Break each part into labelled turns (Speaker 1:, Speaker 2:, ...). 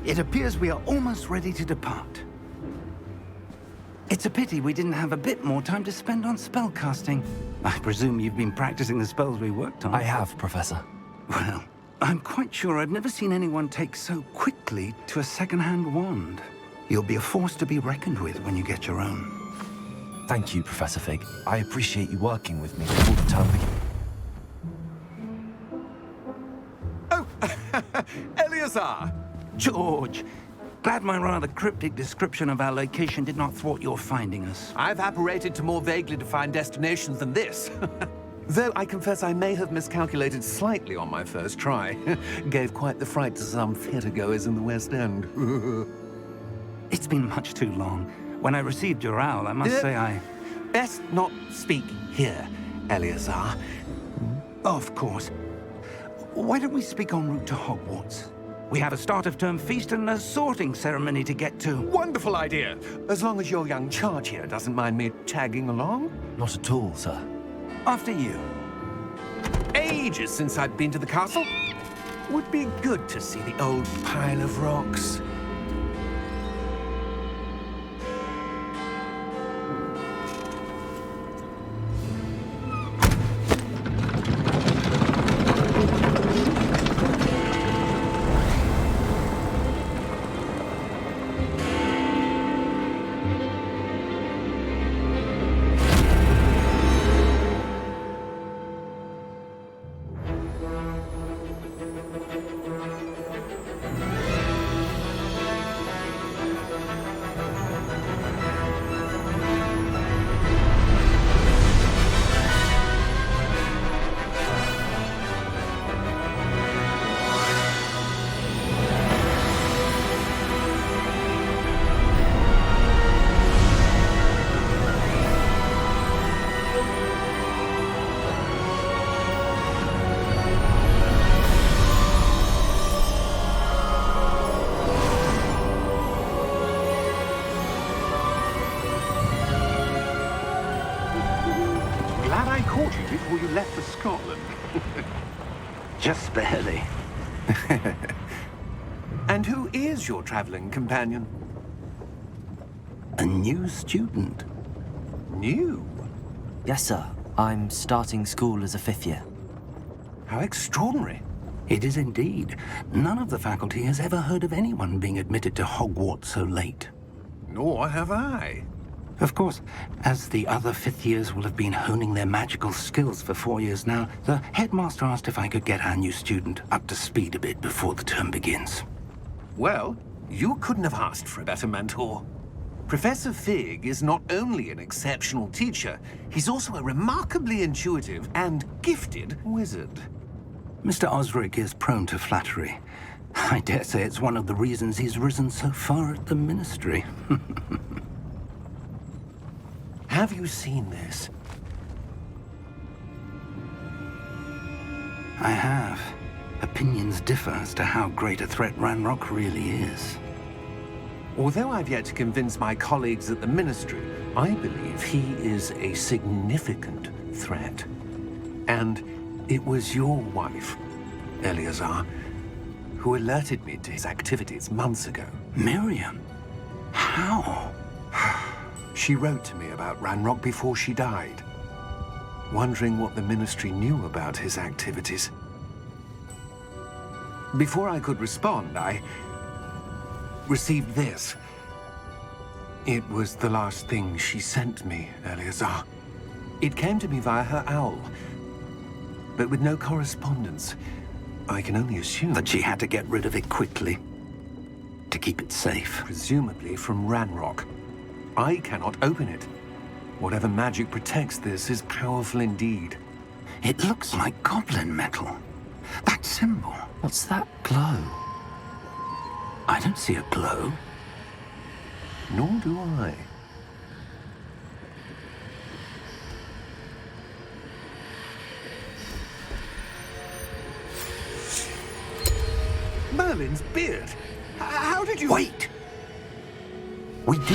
Speaker 1: It appears we are almost ready to depart. It's a pity we didn't have a bit more time to spend on spellcasting. I presume you've been practicing the spells we worked on.
Speaker 2: I have, Professor.
Speaker 1: Well, I'm quite sure I've never seen anyone take so quickly to a second-hand wand. You'll be a force to be reckoned with when you get your own.
Speaker 2: Thank you, Professor Fig. I appreciate you working with me before the term begins.
Speaker 3: Oh, Eleazar!
Speaker 1: George, glad my rather cryptic description of our location did not thwart your finding us.
Speaker 3: I've apparated to more vaguely defined destinations than this. Though I confess I may have miscalculated slightly on my first try. Gave quite the fright to some theatre-goers in the West End.
Speaker 1: It's been much too long. When I received your owl, I must say I...
Speaker 3: Best not speak here, Eleazar.
Speaker 1: Of course. Why don't we speak en route to Hogwarts? We have a start-of-term feast and a sorting ceremony to get to.
Speaker 3: Wonderful idea! As long as your young charge here doesn't mind me tagging along.
Speaker 2: Not at all, sir.
Speaker 1: After you.
Speaker 3: Ages since I've been to the castle. Would be good to see the old pile of rocks.
Speaker 4: Before you left for Scotland.
Speaker 1: Just barely.
Speaker 3: And who is your traveling companion?
Speaker 1: A new student.
Speaker 3: New?
Speaker 2: Yes, sir. I'm starting school as a 5th year.
Speaker 3: How extraordinary.
Speaker 1: It is indeed. None of the faculty has ever heard of anyone being admitted to Hogwarts so late.
Speaker 3: Nor have I.
Speaker 1: Of course, as the other 5th years will have been honing their magical skills for 4 years now, the headmaster asked if I could get our new student up to speed a bit before the term begins.
Speaker 3: Well, you couldn't have asked for a better mentor. Professor Fig is not only an exceptional teacher, he's also a remarkably intuitive and gifted wizard.
Speaker 1: Mr. Osric is prone to flattery. I dare say it's one of the reasons he's risen so far at the ministry.
Speaker 3: Have you seen this?
Speaker 1: I have. Opinions differ as to how great a threat Ranrock really is.
Speaker 3: Although I've yet to convince my colleagues at the ministry, I believe he is a significant threat. And it was your wife, Eleazar, who alerted me to his activities months ago.
Speaker 1: Miriam? How?
Speaker 3: She wrote to me about Ranrock before she died, wondering what the ministry knew about his activities. Before I could respond, I received this. It was the last thing she sent me, Eleazar. It came to me via her owl, but with no correspondence. I can only assume
Speaker 1: That she had to get rid of it quickly, to keep it safe.
Speaker 3: presumably from Ranrock. I cannot open it. Whatever magic protects this is powerful indeed.
Speaker 1: It looks like goblin metal. That symbol.
Speaker 2: What's that glow?
Speaker 1: I don't see a glow.
Speaker 3: Nor do I. Merlin's beard. How did you...
Speaker 1: Wait! We do.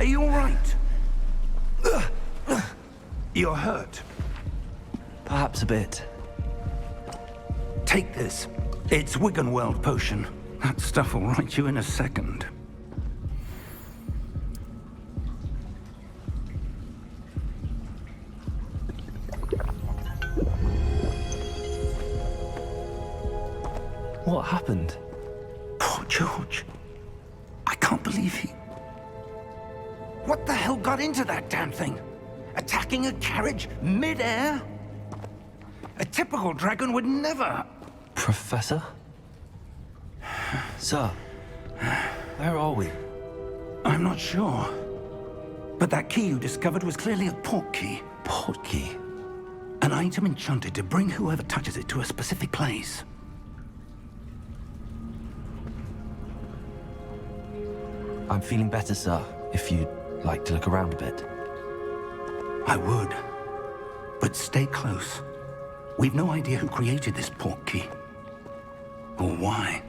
Speaker 1: you all right? You're hurt.
Speaker 2: Perhaps a bit.
Speaker 1: Take this. It's Wiggenweld potion. That stuff will right you in a second.
Speaker 2: What happened?
Speaker 1: Poor George. I can't believe he... What the hell got into that damn thing? Attacking a carriage mid-air? A typical dragon would never...
Speaker 2: Professor? Sir, where are we?
Speaker 1: I'm not sure. But that key you discovered was clearly a port key.
Speaker 2: Port key?
Speaker 1: An item enchanted to bring whoever touches it to a specific place.
Speaker 2: I'm feeling better, sir, if you'd like to look around a bit.
Speaker 1: I would. But stay close. We've no idea who created this port key. Or why.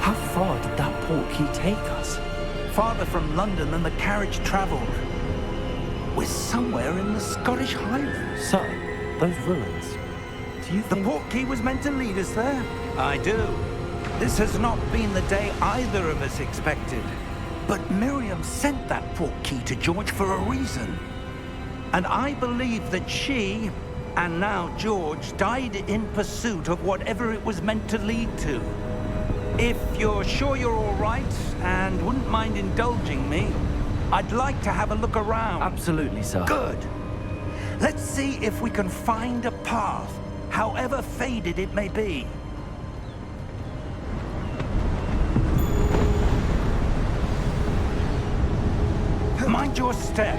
Speaker 2: How far did that port key take us?
Speaker 1: Farther from London than the carriage traveled. We're somewhere in the Scottish Highlands.
Speaker 2: Sir, those ruins. Do you
Speaker 1: The
Speaker 2: think...
Speaker 1: port key was meant to lead us there? I do. This has not been the day either of us expected. But Miriam sent that port key to George for a reason. And I believe that she, and now George, died in pursuit of whatever it was meant to lead to. If you're sure you're all right and wouldn't mind indulging me, I'd like to have a look around.
Speaker 2: Absolutely, sir.
Speaker 1: Good. Let's see if we can find a path, however faded it may be. Mind your step.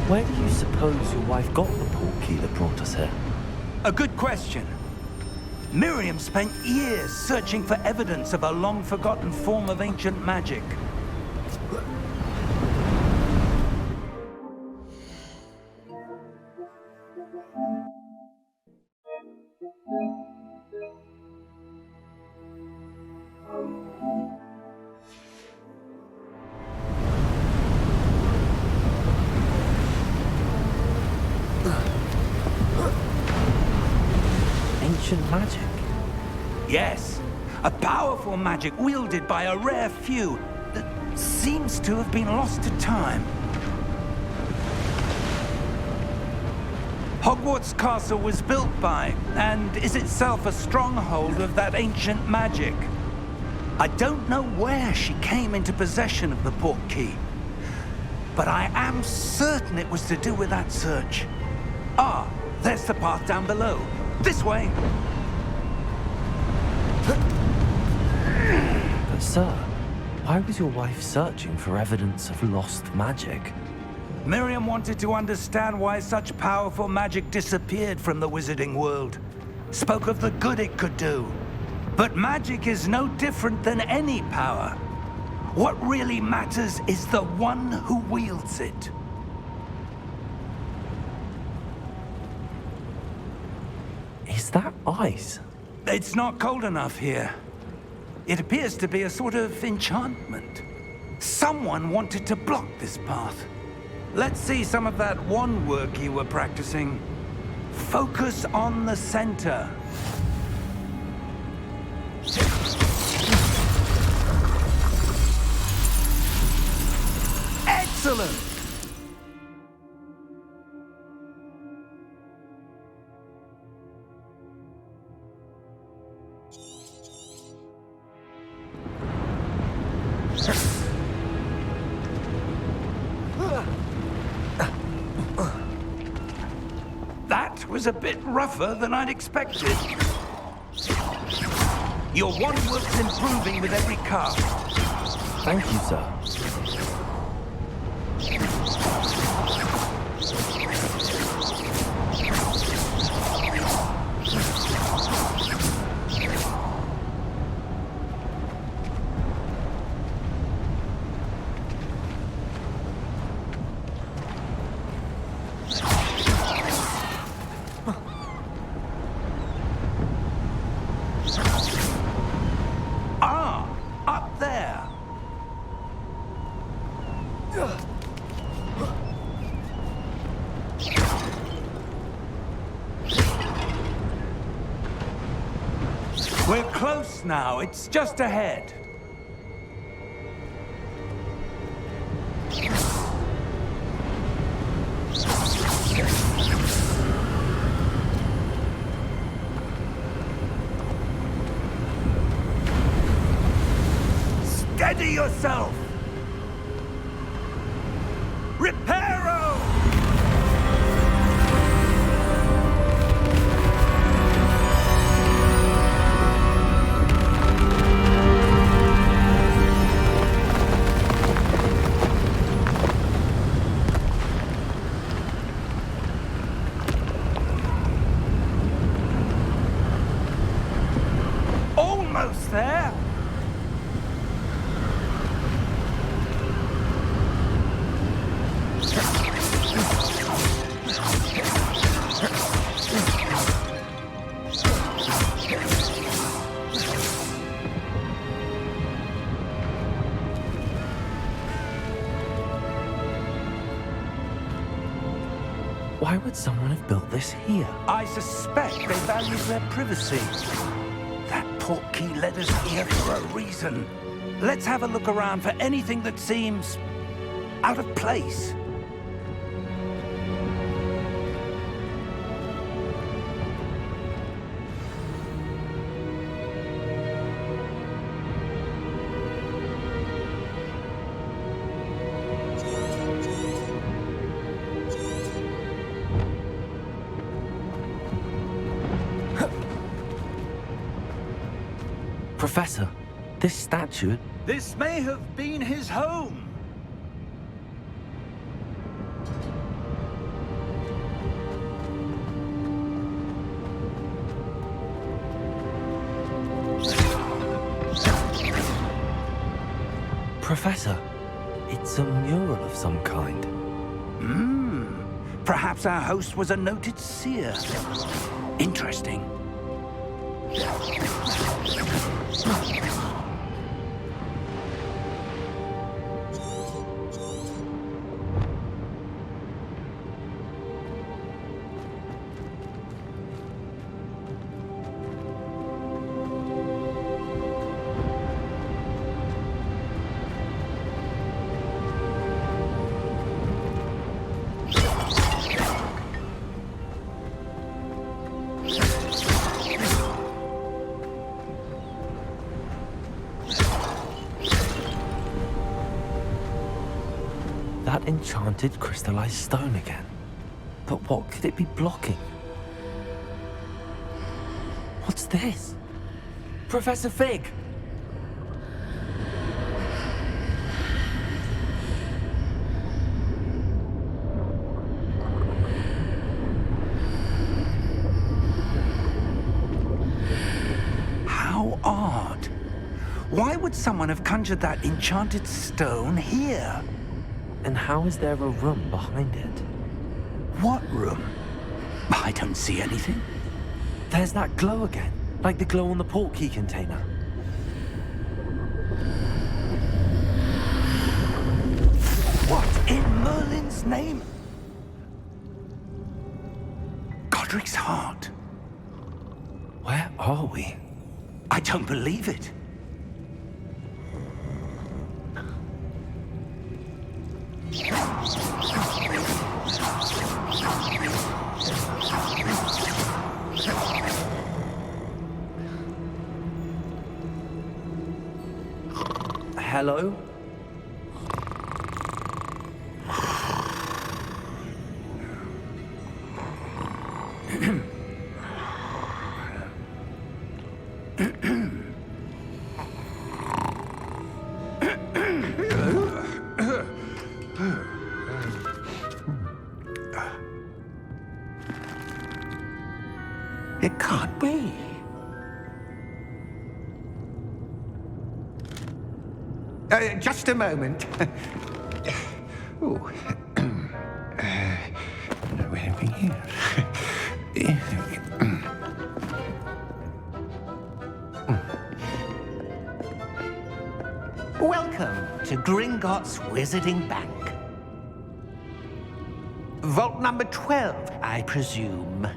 Speaker 2: Where do you suppose your wife got the port key that brought us here?
Speaker 1: A good question. Miriam spent years searching for evidence of a long-forgotten form of ancient magic.
Speaker 2: Ancient magic?
Speaker 1: Yes, a powerful magic wielded by a rare few that seems to have been lost to time. Hogwarts Castle was built by, and is itself a stronghold of that ancient magic. I don't know where she came into possession of the port key, but I am certain it was to do with that search. Ah, there's the path down below. This way!
Speaker 2: But sir, why was your wife searching for evidence of lost magic?
Speaker 1: Miriam wanted to understand why such powerful magic disappeared from the wizarding world. Spoke of the good it could do. But magic is no different than any power. What really matters is the one who wields it.
Speaker 2: Is that ice?
Speaker 1: It's not cold enough here. It appears to be a sort of enchantment. Someone wanted to block this path. Let's see some of that wand work you were practicing. Focus on the center. Excellent! That was a bit rougher than I'd expected. Your wand work's improving with every cast.
Speaker 2: Thank you, sir.
Speaker 1: Up there! We're close now. It's just ahead. Steady yourself! Reparo! Almost there!
Speaker 2: Why would someone have built this here?
Speaker 1: I suspect they value their privacy. That portkey led us here for a reason. Let's have a look around for anything that seems out of place.
Speaker 2: Professor, this statue...
Speaker 1: This may have been his home.
Speaker 2: Professor, it's a mural of some kind.
Speaker 1: Perhaps our host was a noted seer. Interesting.
Speaker 2: That enchanted crystallized stone again. But what could it be blocking? What's this? Professor Fig!
Speaker 1: How odd. Why would someone have conjured that enchanted stone here?
Speaker 2: And how is there a room behind it?
Speaker 1: What room? I don't see anything.
Speaker 2: There's that glow again, like the glow on the portkey container.
Speaker 1: What in Merlin's name? Godric's heart.
Speaker 2: Where are we?
Speaker 1: I don't believe it. hello? It can't be. Just a moment. Ooh. Anything here? Welcome to Gringotts Wizarding Bank. Vault number 12, I presume.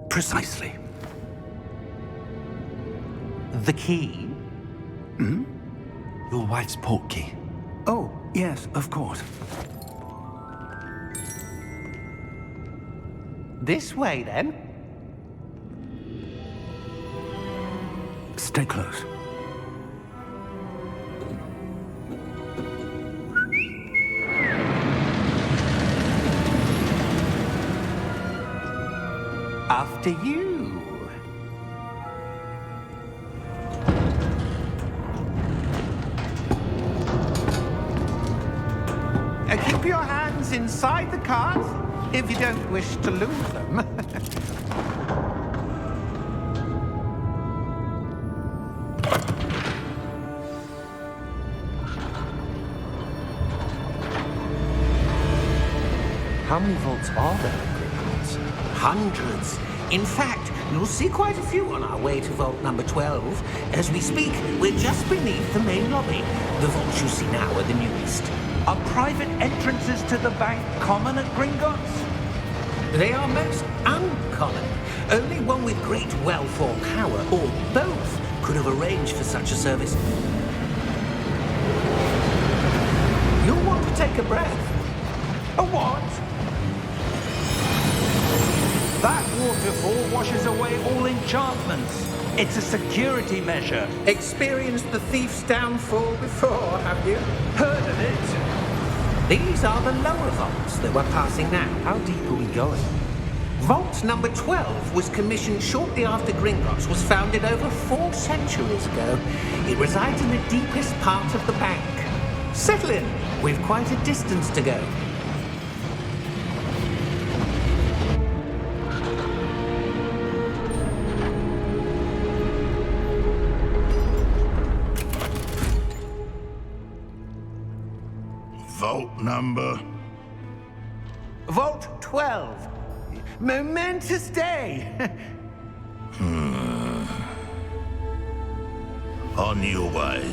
Speaker 1: Precisely. The key?
Speaker 2: Hmm? Your wife's portkey.
Speaker 1: Oh, yes, of course.
Speaker 4: This way, then.
Speaker 1: Stay close.
Speaker 4: After you. Keep your hands inside the cart if you don't wish to lose them.
Speaker 2: How many vaults are there in Gringotts?
Speaker 4: Hundreds. In fact, you'll see quite a few on our way to vault number 12. As we speak, we're just beneath the main lobby. The vaults you see now are the newest.
Speaker 1: Are private entrances to the bank common at Gringotts?
Speaker 4: They are most uncommon. Only one with great wealth or power, or both, could have arranged for such a service. You'll want to take a breath.
Speaker 1: A what? That waterfall washes away all enchantments. It's a security measure.
Speaker 4: Experienced the thief's downfall before, have you?
Speaker 1: Heard of it?
Speaker 4: These are the lower vaults that we're passing now.
Speaker 2: How deep are we going?
Speaker 4: Vault number 12 was commissioned shortly after Gringotts was founded over 4 centuries ago. It resides in the deepest part of the bank. Settle in. We've quite a distance to go.
Speaker 5: Vault number?
Speaker 4: Vault 12. Momentous day.
Speaker 5: On your way.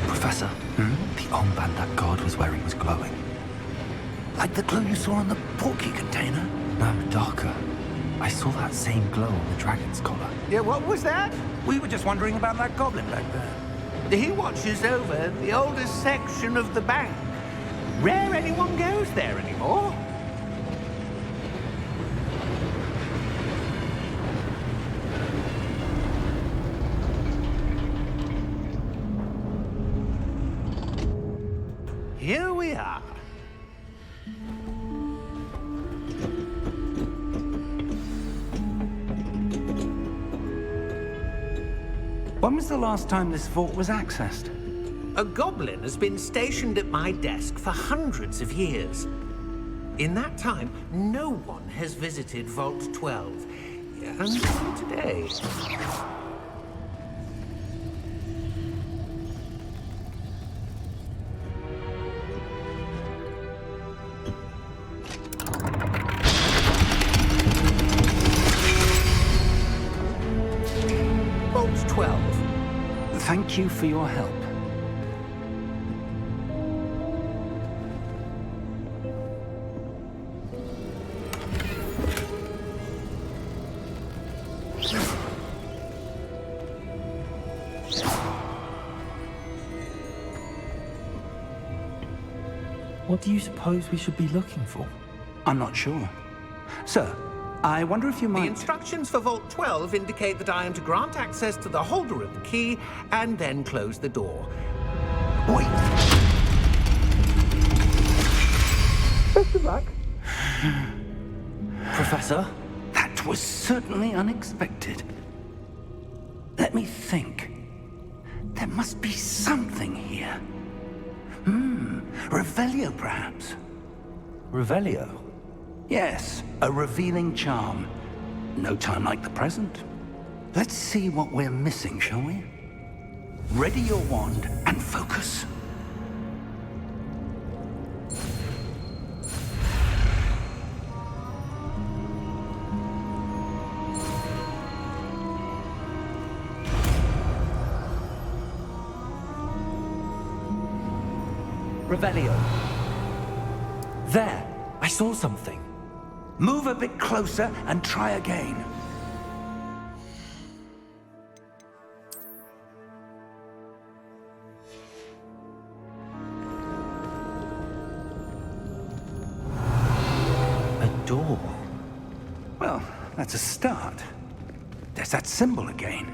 Speaker 2: Professor, the armband that guard was wearing was glowing.
Speaker 1: Like the glow you saw on the portkey container?
Speaker 2: No, darker. I saw that same glow on the dragon's collar.
Speaker 4: Yeah, what was that?
Speaker 1: We were just wondering about that goblin back there.
Speaker 4: He watches over the oldest section of the bank. Rare anyone goes there anymore. Here we are.
Speaker 1: When was the last time this vault was accessed?
Speaker 4: A goblin has been stationed at my desk for hundreds of years. In that time, no one has visited Vault 12. Until today. Vault 12.
Speaker 1: Thank you for your help.
Speaker 2: What do you suppose we should be looking for?
Speaker 1: I'm not sure. Sir, I wonder if you
Speaker 4: The
Speaker 1: might...
Speaker 4: instructions for Vault 12 indicate that I am to grant access to the holder of the key and then close the door.
Speaker 1: Wait!
Speaker 4: Best of luck.
Speaker 2: Professor?
Speaker 1: That was certainly unexpected. Let me think. There must be something here. Revelio, perhaps?
Speaker 2: Revelio?
Speaker 1: Yes, a revealing charm. No time like the present. Let's see what we're missing, shall we? Ready your wand and focus.
Speaker 2: Revelio. There! I saw something.
Speaker 1: Move a bit closer and try again.
Speaker 2: A door.
Speaker 1: Well, that's a start. There's that symbol again.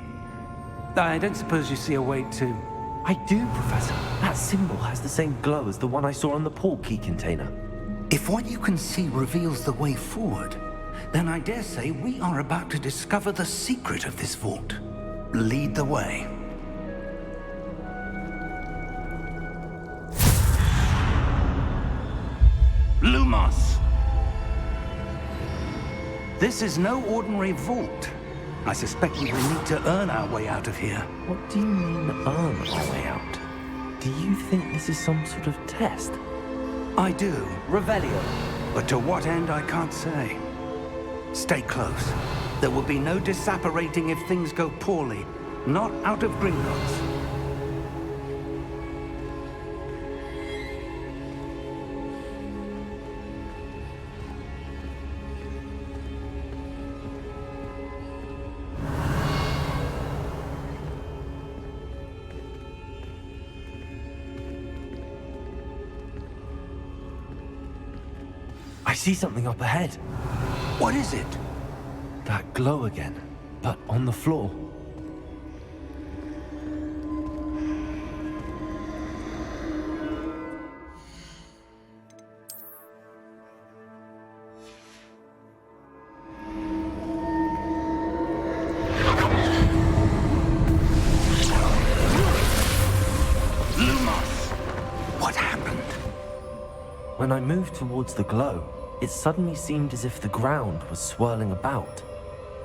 Speaker 1: I don't suppose you see a way to...
Speaker 2: I do, Professor. That symbol has the same glow as the one I saw on the portkey container.
Speaker 1: If what you can see reveals the way forward, then I dare say we are about to discover the secret of this vault. Lead the way. Lumos! This is no ordinary vault. I suspect we will need to earn our way out of here.
Speaker 2: What do you mean, earn our way out? Do you think this is some sort of test?
Speaker 1: I do,
Speaker 2: Revelio.
Speaker 1: but to what end I can't say. Stay close. There will be no disapparating if things go poorly. Not out of Gringotts.
Speaker 2: I see something up ahead.
Speaker 1: What is it?
Speaker 2: That glow again, but on the floor.
Speaker 1: Lumos! What happened?
Speaker 2: When I moved towards the glow, it suddenly seemed as if the ground was swirling about.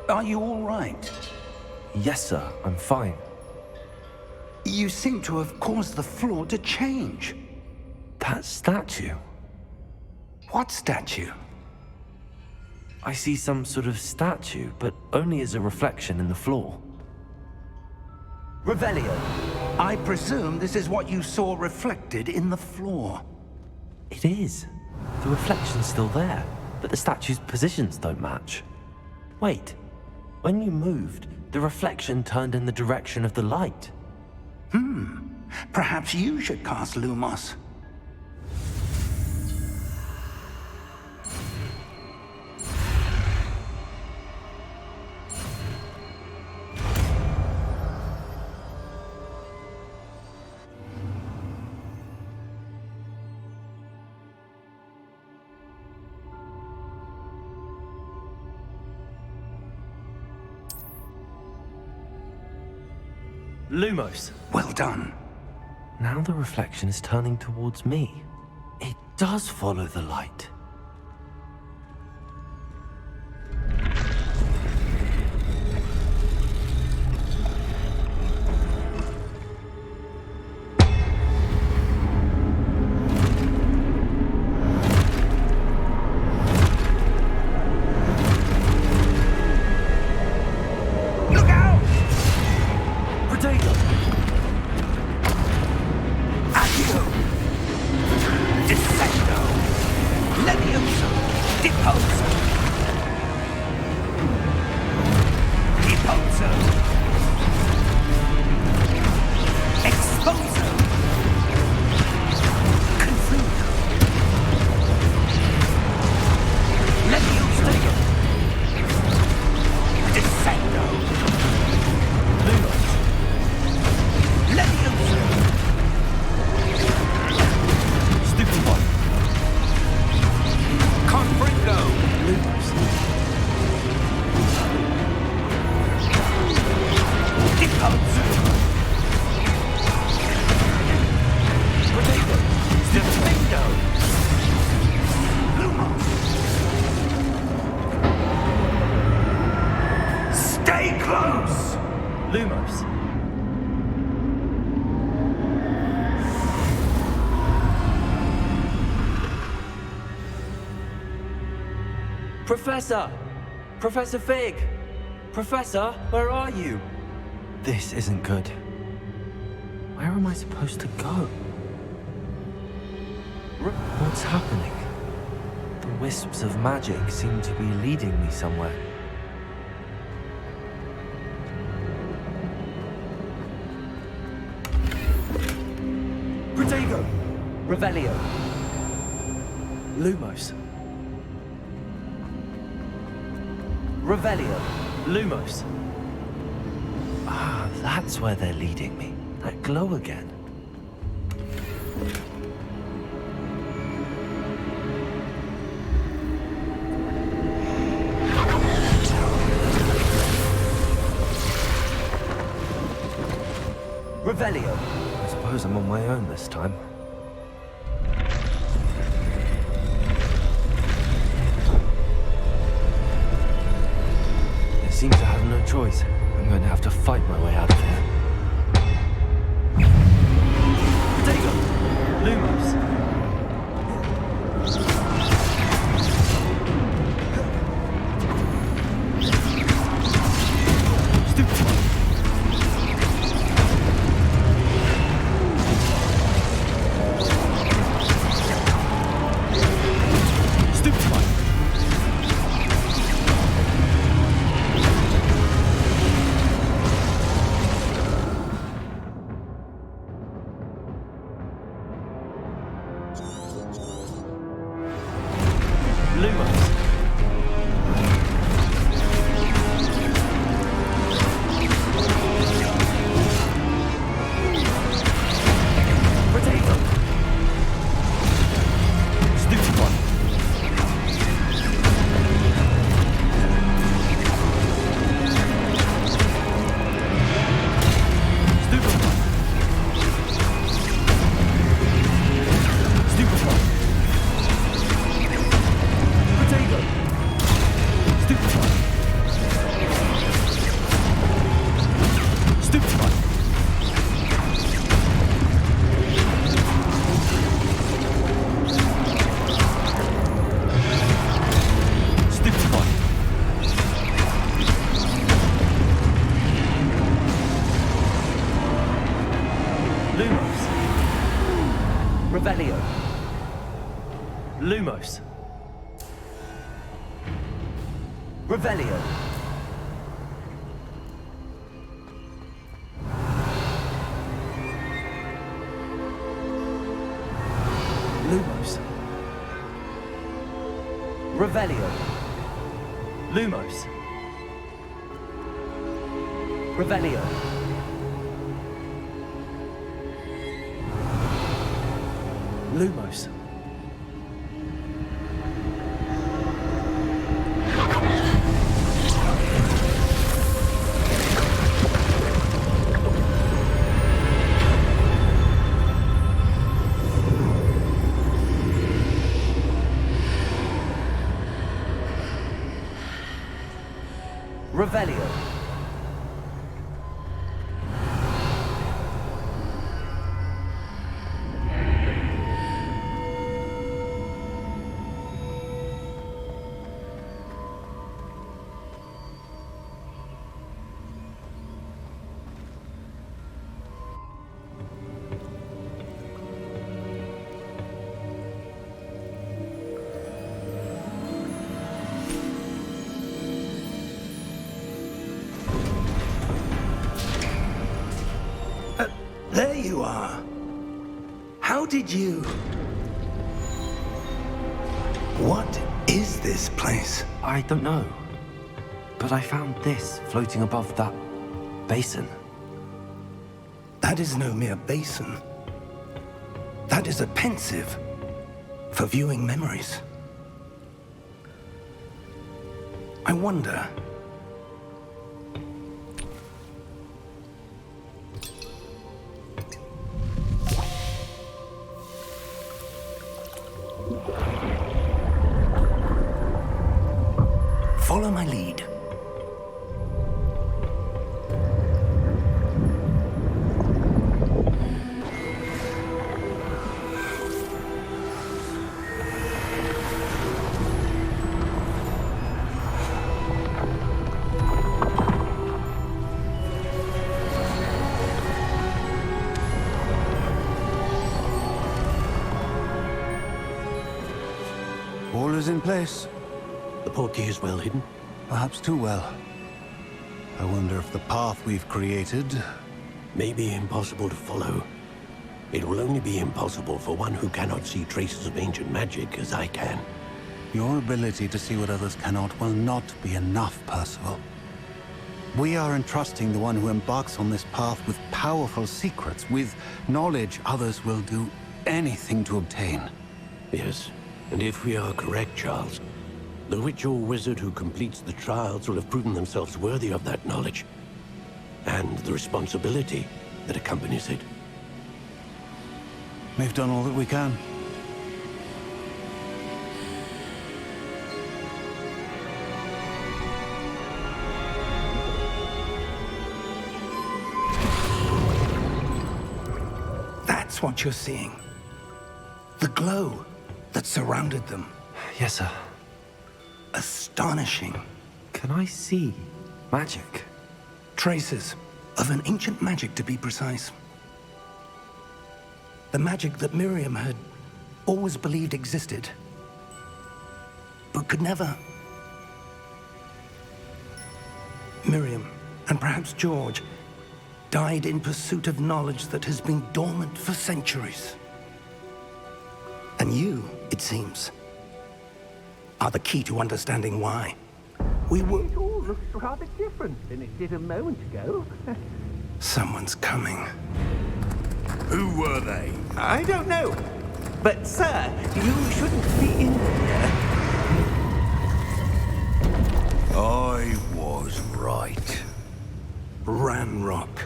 Speaker 1: Are you all right?
Speaker 2: Yes, sir, I'm fine.
Speaker 1: You seem to have caused the floor to change.
Speaker 2: That statue.
Speaker 1: What statue?
Speaker 2: I see some sort of statue, but only as a reflection in the floor. Revelio.
Speaker 1: I presume this is what you saw reflected in the floor.
Speaker 2: It is. The reflection's still there, but the statue's positions don't match. Wait. When you moved, the reflection turned in the direction of the light.
Speaker 1: Perhaps you should cast Lumos.
Speaker 2: Lumos.
Speaker 1: Well done.
Speaker 2: Now the reflection is turning towards me. It does follow the light.
Speaker 1: Look out!
Speaker 2: Potato!
Speaker 1: Accio! Descendo! Levioso! Deposo! Deposo! Exposo! Confundo! Stay close!
Speaker 2: Lumos. Professor! Professor Fig! Professor, where are you? This isn't good. Where am I supposed to go? What's happening? The wisps of magic seem to be leading me somewhere. Protego! Revelio! Lumos! Revelio! Lumos! Ah, that's where they're leading me. That glow again. Revelio! I suppose I'm on my own this time. I seem to have no choice. I'm going to have to fight my way out of here. Protego! Lumos! Revelio. Lumos. Revelio. Lumos. Revelio. Lumos. Revelio. Lumos. Revelio.
Speaker 1: There you are. How did you... What is this place?
Speaker 2: I don't know. But I found this floating above that basin.
Speaker 1: That is no mere basin. That is a pensive for viewing memories. I wonder... Follow my lead.
Speaker 6: is in place.
Speaker 7: The portkey is well hidden.
Speaker 6: Perhaps too well. I wonder if the path we've created...
Speaker 7: May be impossible to follow. It will only be impossible for one who cannot see traces of ancient magic as I can.
Speaker 6: Your ability to see what others cannot will not be enough, Percival. We are entrusting the one who embarks on this path with powerful secrets, with knowledge others will do anything to obtain.
Speaker 7: Yes, and if we are correct, Charles, the witch or wizard who completes the trials will have proven themselves worthy of that knowledge, and the responsibility that accompanies it.
Speaker 6: We've done all that we can.
Speaker 1: That's what you're seeing. The glow that surrounded them.
Speaker 2: Yes, sir.
Speaker 1: Astonishing.
Speaker 2: Can I see magic?
Speaker 1: Traces of an ancient magic, to be precise. The magic that Miriam had always believed existed, but could never. Miriam, and perhaps George, died in pursuit of knowledge that has been dormant for centuries. And you, it seems, are the key to understanding why. We were...
Speaker 4: It all looks rather different than it did a moment ago.
Speaker 1: Someone's coming.
Speaker 5: Who were they?
Speaker 4: I don't know. But, sir, you shouldn't be in here.
Speaker 5: I was right.
Speaker 1: Ranrock.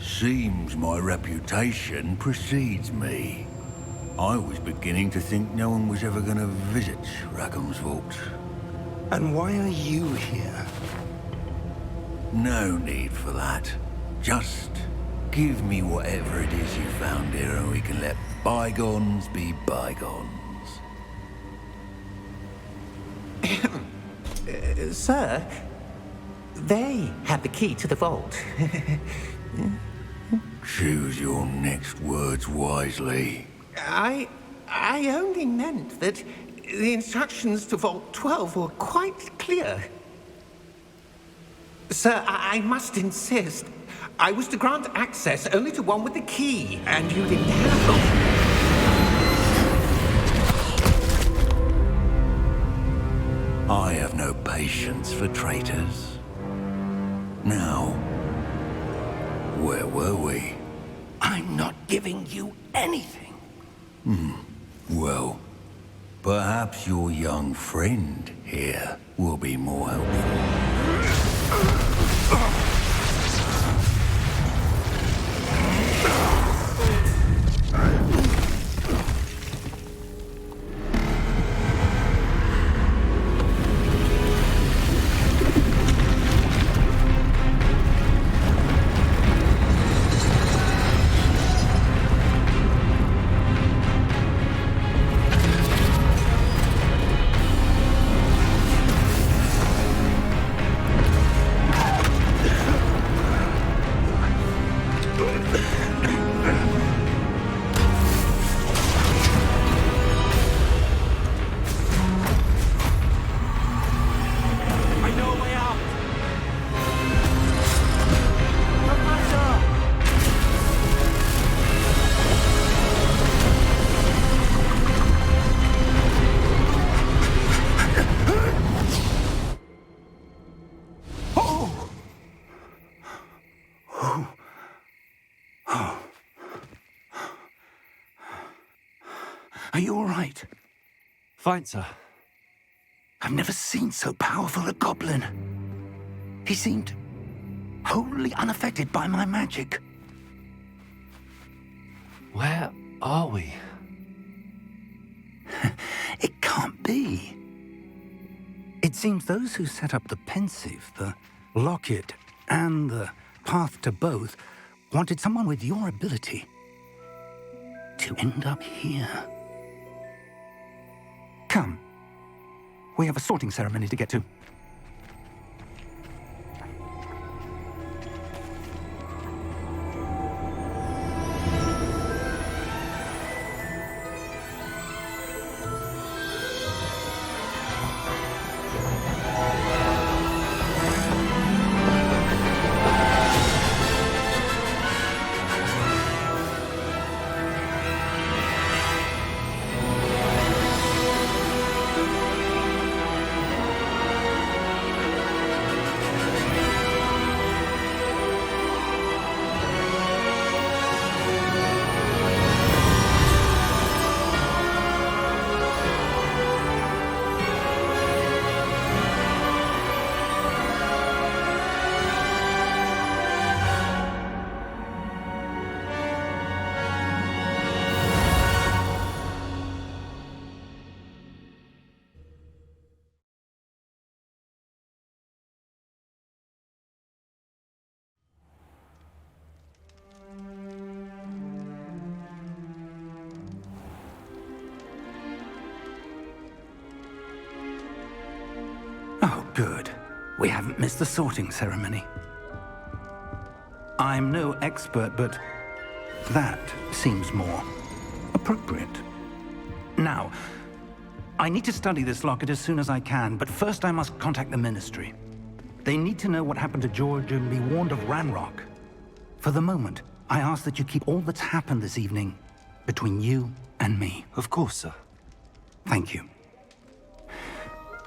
Speaker 5: Seems my reputation precedes me. I was beginning to think no one was ever going to visit Rackham's vault.
Speaker 1: And why are you here?
Speaker 5: No need for that. Just give me whatever it is you found here and we can let bygones be bygones.
Speaker 4: Sir, they have the key to the vault.
Speaker 5: Choose your next words wisely.
Speaker 4: I only meant that the instructions to Vault 12 were quite clear. Sir, I must insist. I was to grant access only to one with the key, and you didn't have
Speaker 5: I have no patience for traitors. Now, where were we?
Speaker 1: I'm not giving you anything.
Speaker 5: Well, perhaps your young friend here will be more helpful.
Speaker 1: Are you all right?
Speaker 2: Fine, sir.
Speaker 1: I've never seen so powerful a goblin. He seemed wholly unaffected by my magic.
Speaker 2: Where are we?
Speaker 1: It can't be. It seems those who set up the pensive, the locket, and the path to both wanted someone with your ability to end up here. Come. We have a sorting ceremony to get to. We haven't missed the sorting ceremony. I'm no expert, but that seems more appropriate. Now, I need to study this locket as soon as I can, but first I must contact the Ministry. They need to know what happened to George and be warned of Ranrock. For the moment, I ask that you keep all that's happened this evening between you and me.
Speaker 2: Of course, sir.
Speaker 1: Thank you.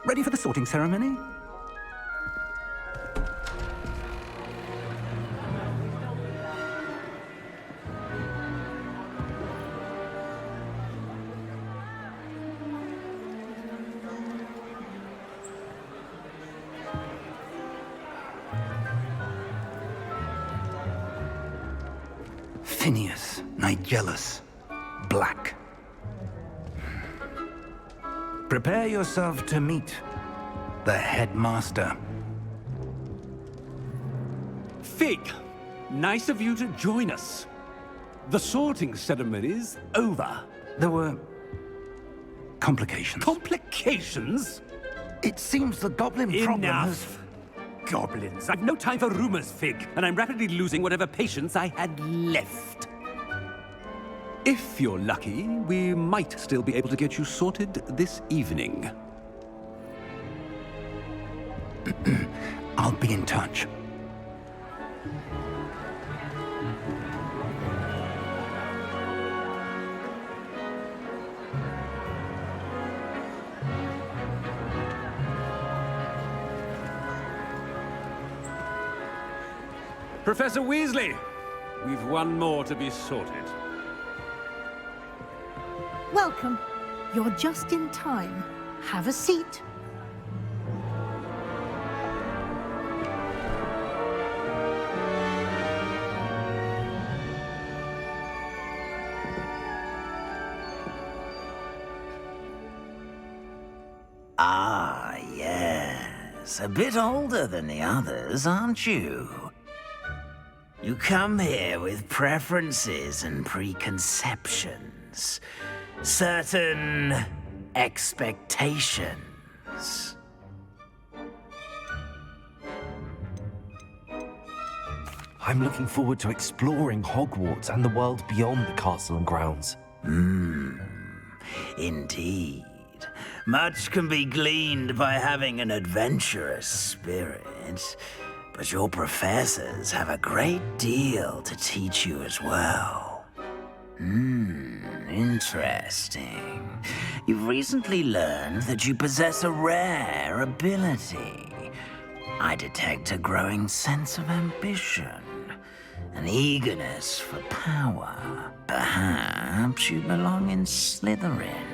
Speaker 1: Ready for the sorting ceremony? Phineas, Nigellus, Black. Prepare yourself to meet the headmaster.
Speaker 8: Fig, nice of you to join us. The sorting ceremony's over.
Speaker 1: There were complications.
Speaker 8: Complications?
Speaker 1: It seems the goblin problem has...
Speaker 8: Enough! Goblins. I've no time for rumors, Fig, and I'm rapidly losing whatever patience I had left. If you're lucky, we might still be able to get you sorted this evening.
Speaker 1: I'll be in touch.
Speaker 8: Professor Weasley, we've one more to be sorted.
Speaker 9: Welcome. You're just in time. Have a seat.
Speaker 10: Ah, yes. A bit older than the others, aren't you? You come here with preferences and preconceptions. Certain expectations.
Speaker 2: I'm looking forward to exploring Hogwarts and the world beyond the castle and grounds.
Speaker 10: Indeed. Much can be gleaned by having an adventurous spirit, but your professors have a great deal to teach you as well. Interesting. You've recently learned that you possess a rare ability. I detect a growing sense of ambition, an eagerness for power. Perhaps you belong in Slytherin.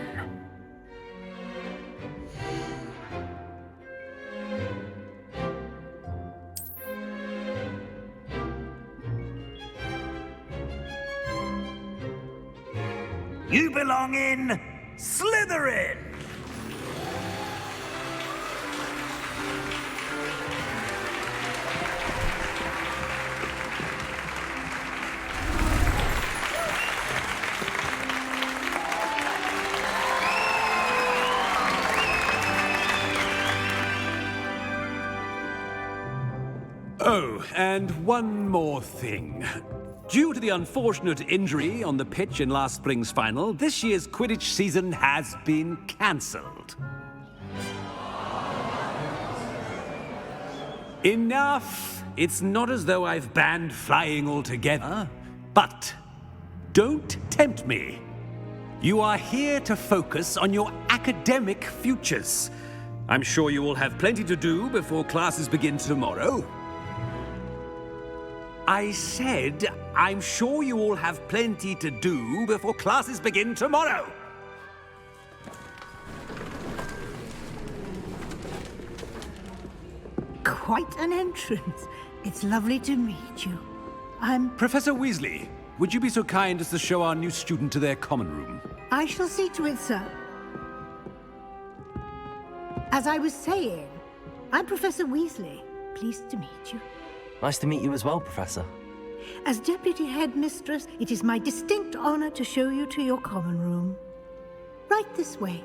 Speaker 10: You belong in Slytherin!
Speaker 8: Oh, and one more thing. Due to the unfortunate injury on the pitch in last spring's final, this year's Quidditch season has been cancelled. Enough! It's not as though I've banned flying altogether, but don't tempt me. You are here to focus on your academic futures. I'm sure you will have plenty to do before classes begin tomorrow. I said, I'm sure you all have plenty to do before classes begin tomorrow.
Speaker 9: Quite an entrance. It's lovely to meet you.
Speaker 8: Professor Weasley, would you be so kind as to show our new student to their common room?
Speaker 9: I shall see to it, sir. As I was saying, I'm Professor Weasley. Pleased to meet you.
Speaker 2: Nice to meet you as well, Professor.
Speaker 9: As Deputy Headmistress, it is my distinct honor to show you to your common room. Right this way.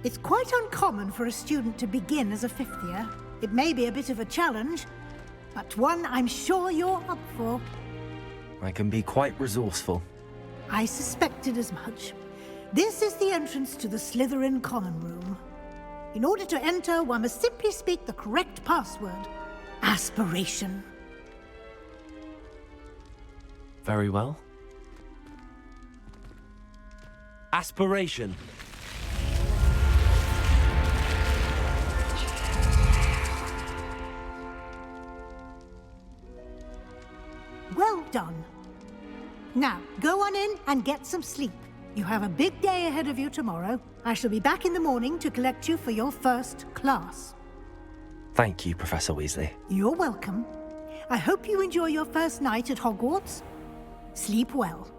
Speaker 9: It's quite uncommon for a student to begin as a fifth year. It may be a bit of a challenge, but one I'm sure you're up for.
Speaker 2: I can be quite resourceful.
Speaker 9: I suspected as much. This is the entrance to the Slytherin Common Room. In order to enter, one must simply speak the correct password. Aspiration.
Speaker 2: Very well. Aspiration.
Speaker 9: Well done. Now, go on in and get some sleep. You have a big day ahead of you tomorrow. I shall be back in the morning to collect you for your first class.
Speaker 2: Thank you, Professor Weasley.
Speaker 9: You're welcome. I hope you enjoy your first night at Hogwarts. Sleep well.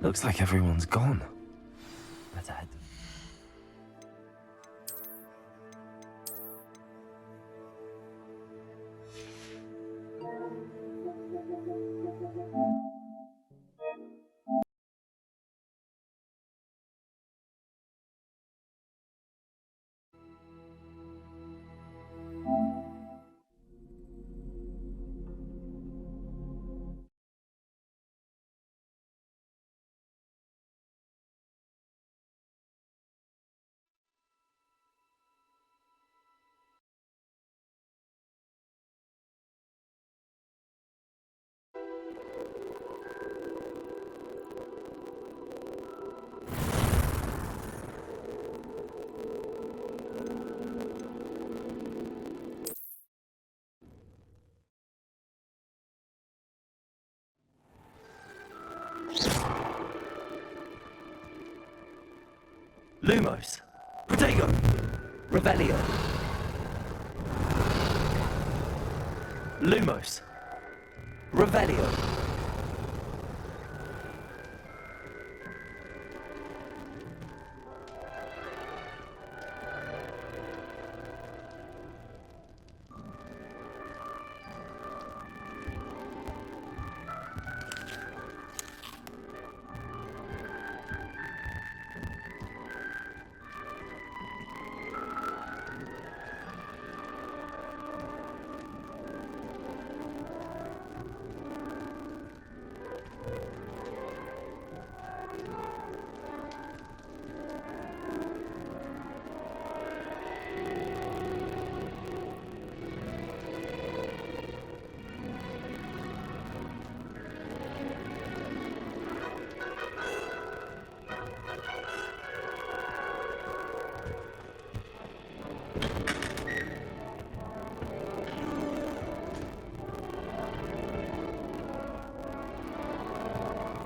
Speaker 2: Looks like everyone's gone. Let's head. Lumos. Protego. Revelio. Lumos. Revelio.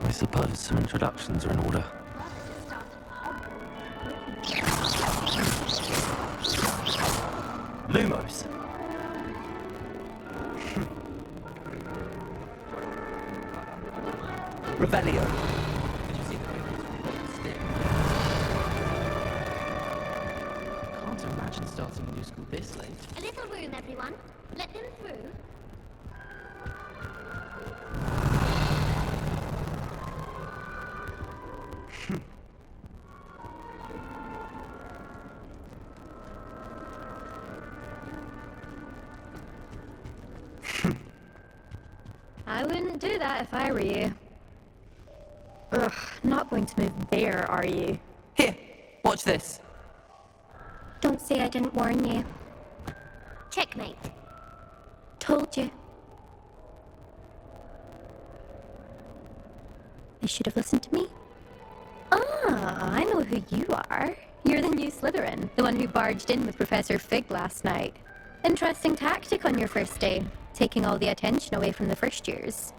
Speaker 2: I suppose some introductions are in order. Lumos. Revelio.
Speaker 11: Can't imagine starting a new school this late.
Speaker 12: A little room, everyone. Let them through.
Speaker 13: I wouldn't do that if I were you. Ugh, not going to move there, are you?
Speaker 11: Here, watch this.
Speaker 12: Don't say I didn't warn you. Checkmate.
Speaker 13: Told you. I should have listened to me. Ah, I know who you are. You're the new Slytherin, the one who barged in with Professor Fig last night. Interesting tactic on your first day, taking all the attention away from the first years.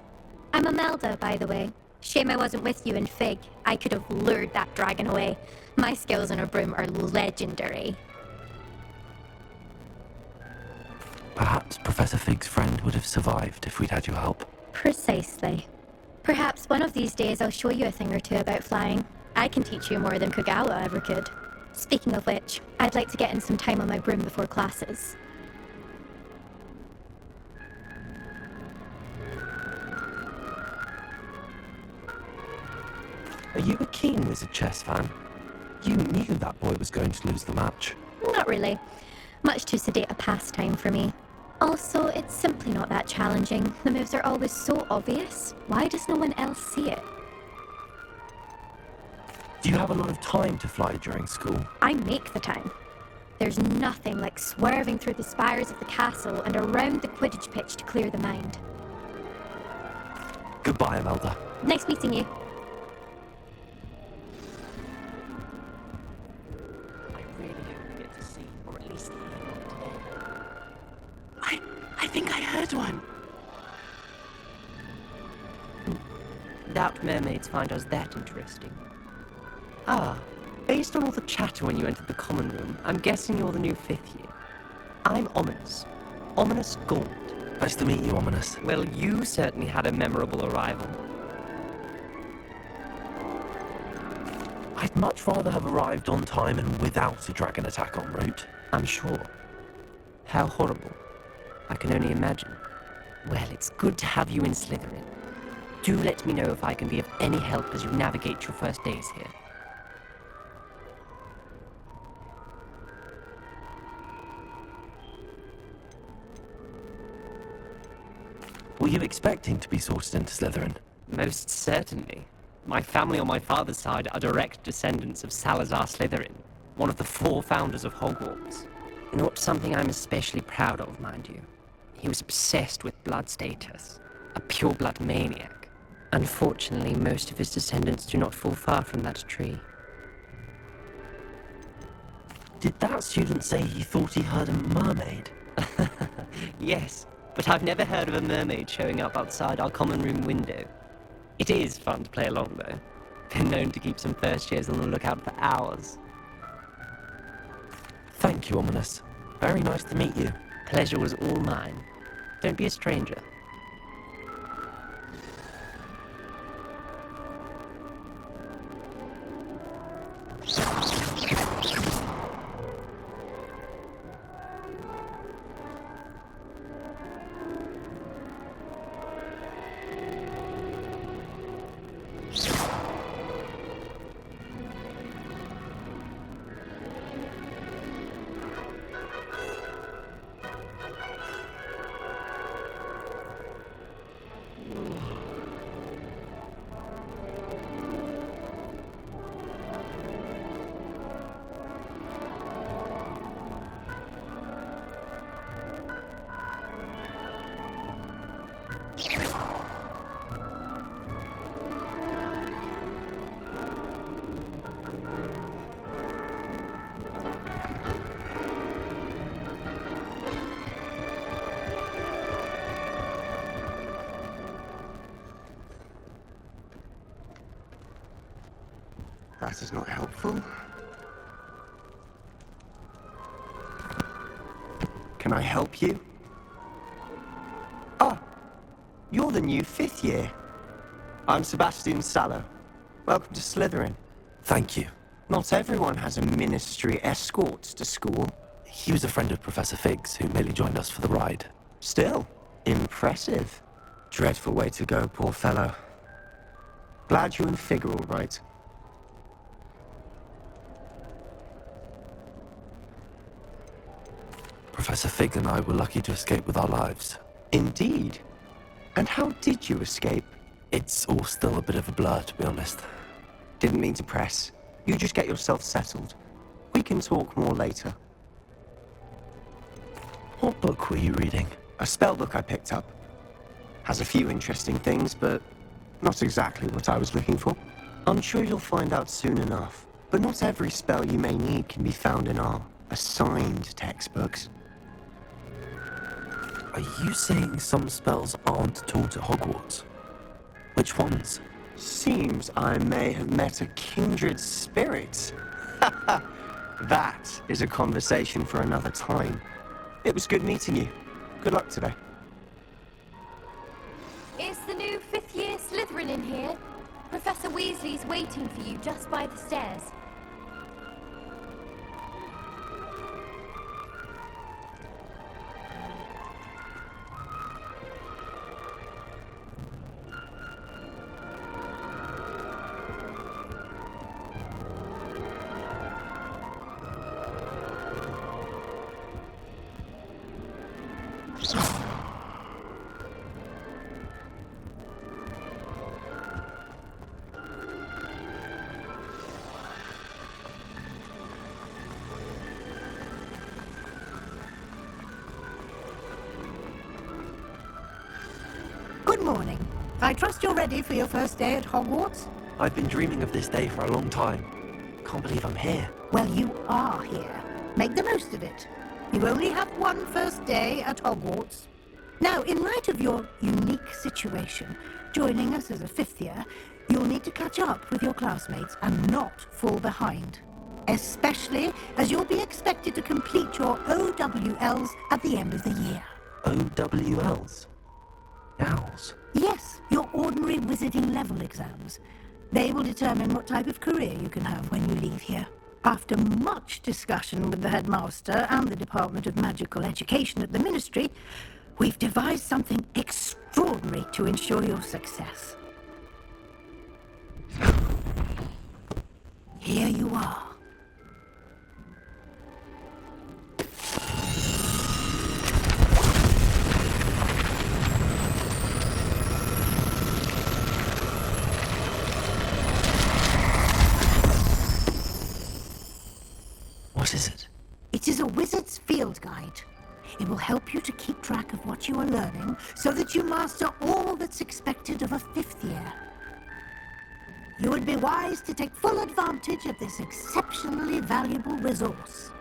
Speaker 13: I'm Imelda, by the way. Shame I wasn't with you in Fig. I could have lured that dragon away. My skills on a broom are legendary.
Speaker 2: Perhaps Professor Fig's friend would have survived if we'd had your help.
Speaker 13: Precisely. Perhaps one of these days I'll show you a thing or two about flying. I can teach you more than Kagawa ever could. Speaking of which, I'd like to get in some time on my broom before classes.
Speaker 2: Are you a keen Wizard chess fan? You knew that boy was going to lose the match.
Speaker 13: Not really. Much too sedate a pastime for me. Also, it's simply not that challenging. The moves are always so obvious. Why does no one else see it?
Speaker 2: Do you have a lot of time to fly during school?
Speaker 13: I make the time. There's nothing like swerving through the spires of the castle and around the Quidditch pitch to clear the mind.
Speaker 2: Goodbye, Imelda.
Speaker 13: Nice meeting you.
Speaker 11: I really hope we get to see, or at least hear one today.
Speaker 14: I think I heard one. Doubt mermaids find us that interesting. Ah, based on all the chatter when you entered the common room, I'm guessing you're the new 5th year. I'm Ominous. Ominous Gaunt.
Speaker 2: Nice to meet you, Ominous.
Speaker 14: Well, you certainly had a memorable arrival.
Speaker 2: I'd much rather have arrived on time and without a dragon attack en route.
Speaker 14: I'm sure. How horrible. I can only imagine. Well, it's good to have you in Slytherin. Do let me know if I can be of any help as you navigate your first days here.
Speaker 2: Were you expecting to be sorted into Slytherin?
Speaker 14: Most certainly. My family on my father's side are direct descendants of Salazar Slytherin, one of the 4 founders of Hogwarts. Not something I'm especially proud of, mind you. He was obsessed with blood status, a pure-blood maniac. Unfortunately, most of his descendants do not fall far from that tree.
Speaker 2: Did that student say he thought he heard a mermaid?
Speaker 14: Yes, but I've never heard of a mermaid showing up outside our common room window. It is fun to play along, though. Been known to keep some first years on the lookout for hours.
Speaker 2: Thank you, Ominous. Very nice to meet you.
Speaker 14: Pleasure was all mine. Don't be a stranger.
Speaker 3: That is not helpful. Can I help you? Ah, you're the new 5th year. I'm Sebastian Sallow. Welcome to Slytherin.
Speaker 2: Thank you.
Speaker 3: Not everyone has a ministry escort to school.
Speaker 2: He was a friend of Professor Fig's who merely joined us for the ride.
Speaker 3: Still, impressive. Dreadful way to go, poor fellow. Glad you and Fig are all right.
Speaker 2: Professor Fig and I were lucky to escape with our lives.
Speaker 3: Indeed. And how did you escape?
Speaker 2: It's all still a bit of a blur, to be honest.
Speaker 3: Didn't mean to press. You just get yourself settled. We can talk more later.
Speaker 2: What book were you reading?
Speaker 3: A spell book I picked up. Has a few interesting things, but not exactly what I was looking for. I'm sure you'll find out soon enough. But not every spell you may need can be found in our assigned textbooks.
Speaker 2: Are you saying some spells aren't taught at Hogwarts? Which ones?
Speaker 3: Seems I may have met a kindred spirit. That is a conversation for another time. It was good meeting you. Good luck today.
Speaker 13: Is the new 5th year Slytherin in Weasley's waiting for you just by the stairs.
Speaker 9: Good morning. I trust you're ready for your first day at Hogwarts?
Speaker 2: I've been dreaming of this day for a long time. Can't believe I'm here.
Speaker 9: Well, you are here. Make the most of it. You only have one first day at Hogwarts. Now, in light of your unique situation, joining us as a fifth year, you'll need to catch up with your classmates and not fall behind. Especially as you'll be expected to complete your OWLs at the end of the year.
Speaker 2: OWLs? Owls?
Speaker 9: Yes, your ordinary wizarding level exams. They will determine what type of career you can have when you leave here. After much discussion with the headmaster and the Department of Magical Education at the Ministry, we've devised something extraordinary to ensure your success. Here you are.
Speaker 2: What is it?
Speaker 9: It is a wizard's field guide. It will help you to keep track of what you are learning so that you master all that's expected of a fifth year. You would be wise to take full advantage of this exceptionally valuable resource.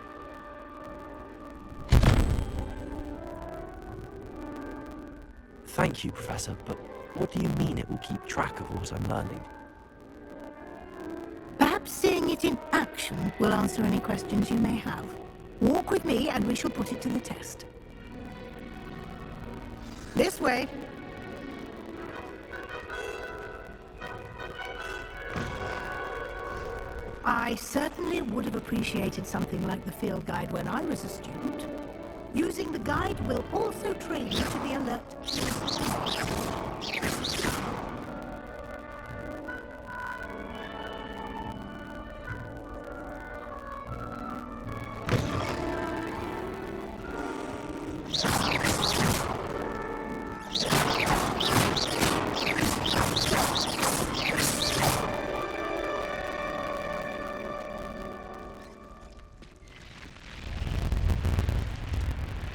Speaker 2: Thank you, Professor, but what do you mean it will keep track of what I'm learning?
Speaker 9: Perhaps seeing it in action will answer any questions you may have. Walk with me and we shall put it to the test. This way. I certainly would have appreciated something like the field guide when I was a student. Using the guide will also train you to be alert.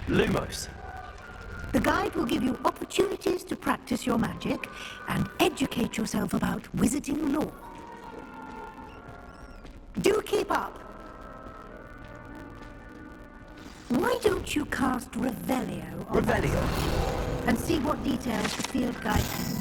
Speaker 2: Lumos.
Speaker 9: The guide will give you opportunities to practice your magic and educate yourself about wizarding lore. Do keep up. Why don't you cast Revelio on
Speaker 2: Revelio?
Speaker 9: and see what details the field guide has.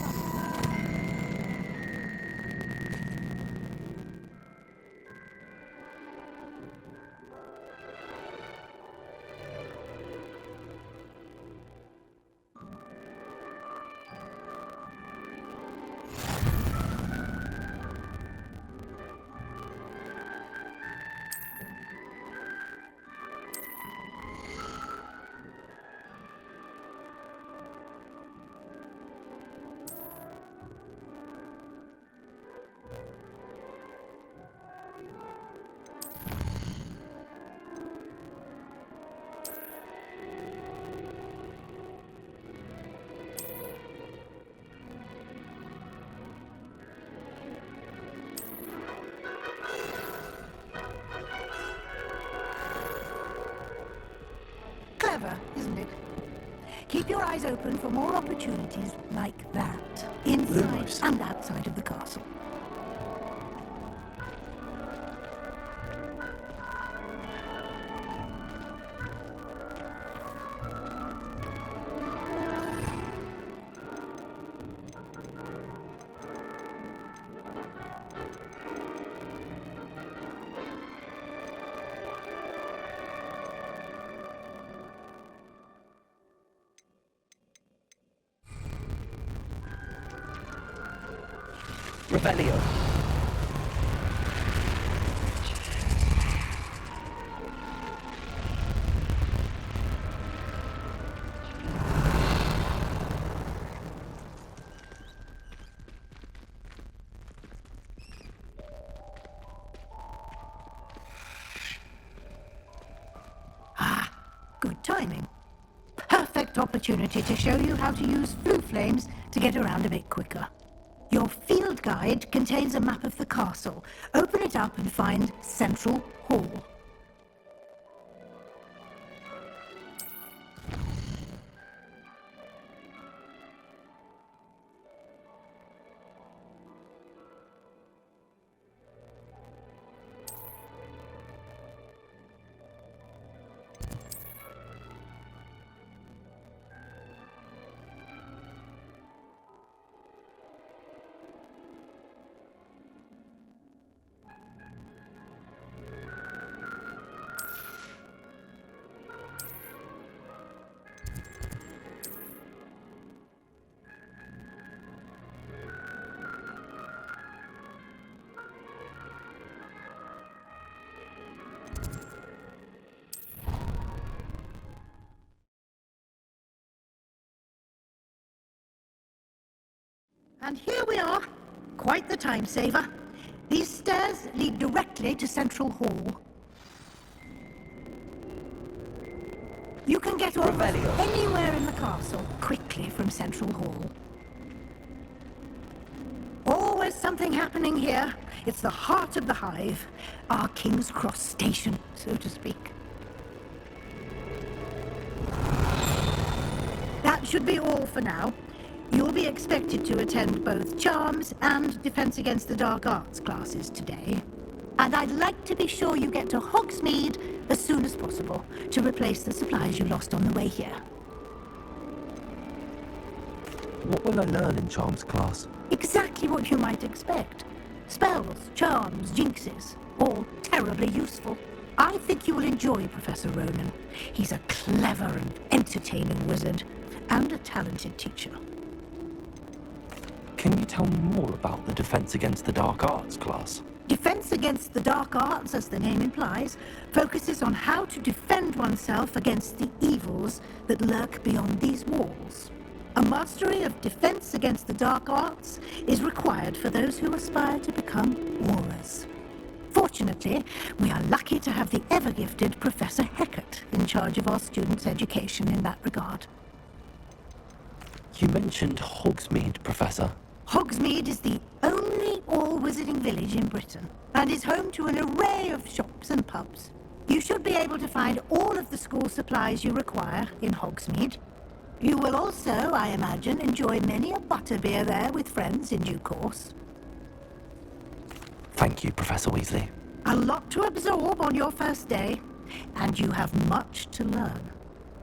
Speaker 9: Clever, isn't it? Keep your eyes open for more opportunities like that, inside and outside of the castle.
Speaker 2: Revelio.
Speaker 9: opportunity to show you how to use flue flames to get around a bit quicker. Your field guide contains a map of the castle. Open it up and find Central Hall. And here we are. Quite the time saver. These stairs lead directly to Central Hall. You can get off anywhere in the castle quickly from Central Hall. Always something happening here. It's the heart of the hive. Our King's Cross station, so to speak. That should be all for now. You'll be expected to attend both Charms and Defense Against the Dark Arts classes today. And I'd like to be sure you get to Hogsmeade as soon as possible to replace the supplies you lost on the way here.
Speaker 2: What will I learn in Charms class?
Speaker 9: Exactly what you might expect. Spells, charms, jinxes, all terribly useful. I think you will enjoy Professor Ronan. He's a clever and entertaining wizard, and a talented teacher.
Speaker 2: Can you tell me more about the Defense Against the Dark Arts class?
Speaker 9: Defense Against the Dark Arts, as the name implies, focuses on how to defend oneself against the evils that lurk beyond these walls. A mastery of Defense Against the Dark Arts is required for those who aspire to become Aurors. Fortunately, we are lucky to have the ever-gifted Professor Hecat in charge of our students' education in that regard.
Speaker 2: You mentioned Hogsmeade, Professor.
Speaker 9: Hogsmeade is the only all-wizarding village in Britain, and is home to an array of shops and pubs. You should be able to find all of the school supplies you require in Hogsmeade. You will also, I imagine, enjoy many a butterbeer there with friends in due course.
Speaker 2: Thank you, Professor Weasley.
Speaker 9: A lot to absorb on your first day, and you have much to learn.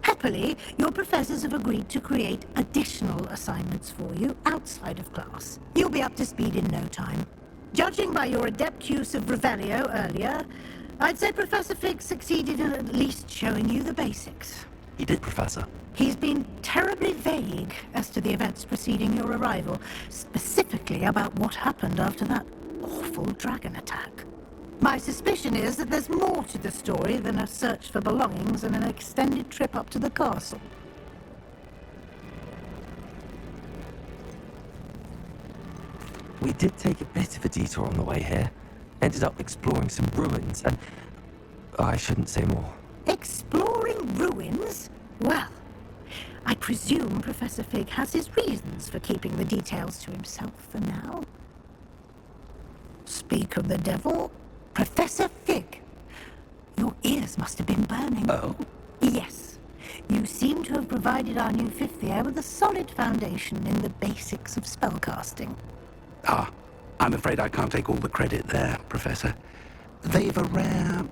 Speaker 9: Happily, your professors have agreed to create additional assignments for you outside of class. You'll be up to speed in no time. Judging by your adept use of Revelio earlier, I'd say Professor Fig succeeded in at least showing you the basics.
Speaker 2: He did, Professor.
Speaker 9: He's been terribly vague as to the events preceding your arrival, specifically about what happened after that awful dragon attack. My suspicion is that there's more to the story than a search for belongings and an extended trip up to the castle.
Speaker 2: We did take a bit of a detour on the way here. Ended up exploring some ruins and... I shouldn't say more.
Speaker 9: Exploring ruins? Well, I presume Professor Fig has his reasons for keeping the details to himself for now. Speak of the devil, Professor Fig. Your ears must have been burning.
Speaker 1: Oh?
Speaker 9: Yes. You seem to have provided our new fifth year with a solid foundation in the basics of spellcasting.
Speaker 1: Ah, I'm afraid I can't take all the credit there, Professor. They've a rare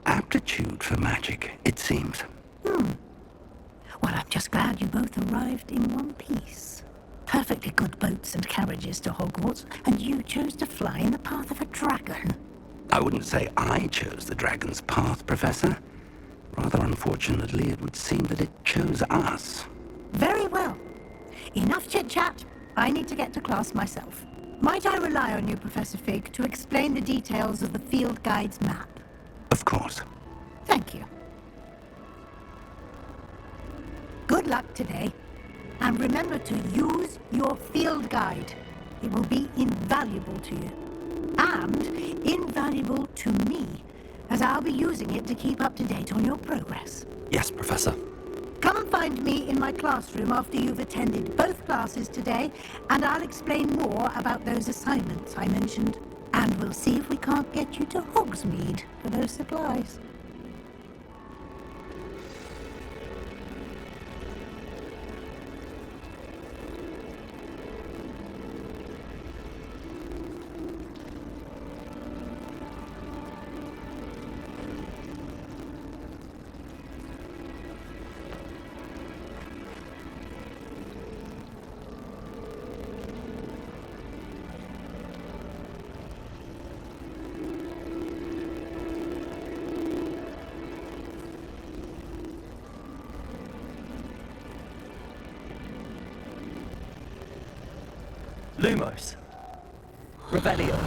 Speaker 1: aptitude for magic, it seems.
Speaker 9: Well, I'm just glad you both arrived in one piece. Perfectly good boats and carriages to Hogwarts, and you chose to fly in the path of a dragon.
Speaker 1: I wouldn't say I chose the dragon's path, Professor. Rather unfortunately, it would seem that it chose us.
Speaker 9: Very well. Enough chit-chat. I need to get to class myself. Might I rely on you, Professor Fig, to explain the details of the field guide's map?
Speaker 1: Of course.
Speaker 9: Thank you. Good luck today. And remember to use your field guide. It will be invaluable to you. And invaluable to me, as I'll be using it to keep up to date on your progress.
Speaker 2: Yes, Professor.
Speaker 9: Come and find me in my classroom after you've attended both classes today, and I'll explain more about those assignments I mentioned. And we'll see if we can't get you to Hogsmeade for those supplies.
Speaker 2: Lumos. Revelio.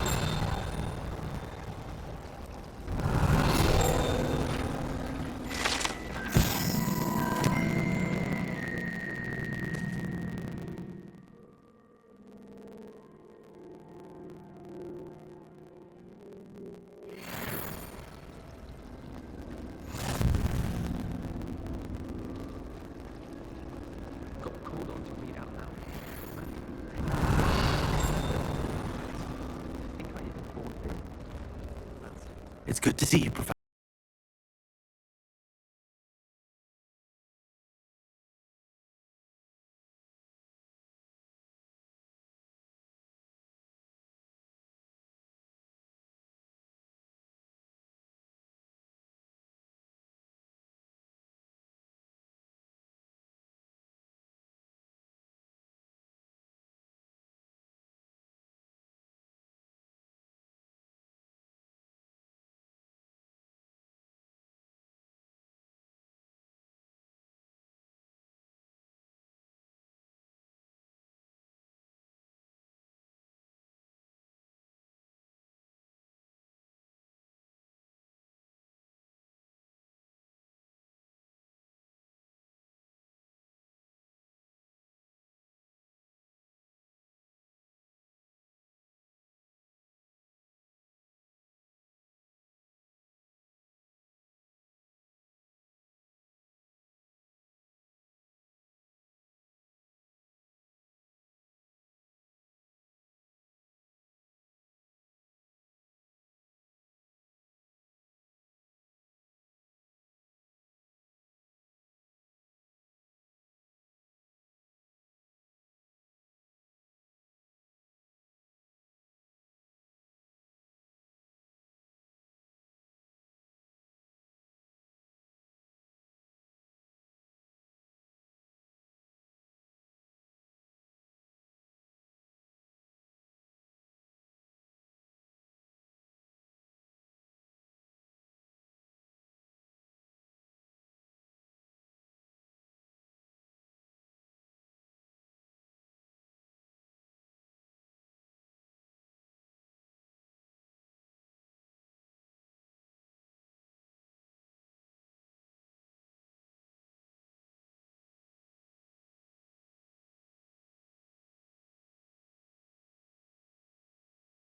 Speaker 14: Got called on to read out loud.
Speaker 2: It's good to see you, Professor.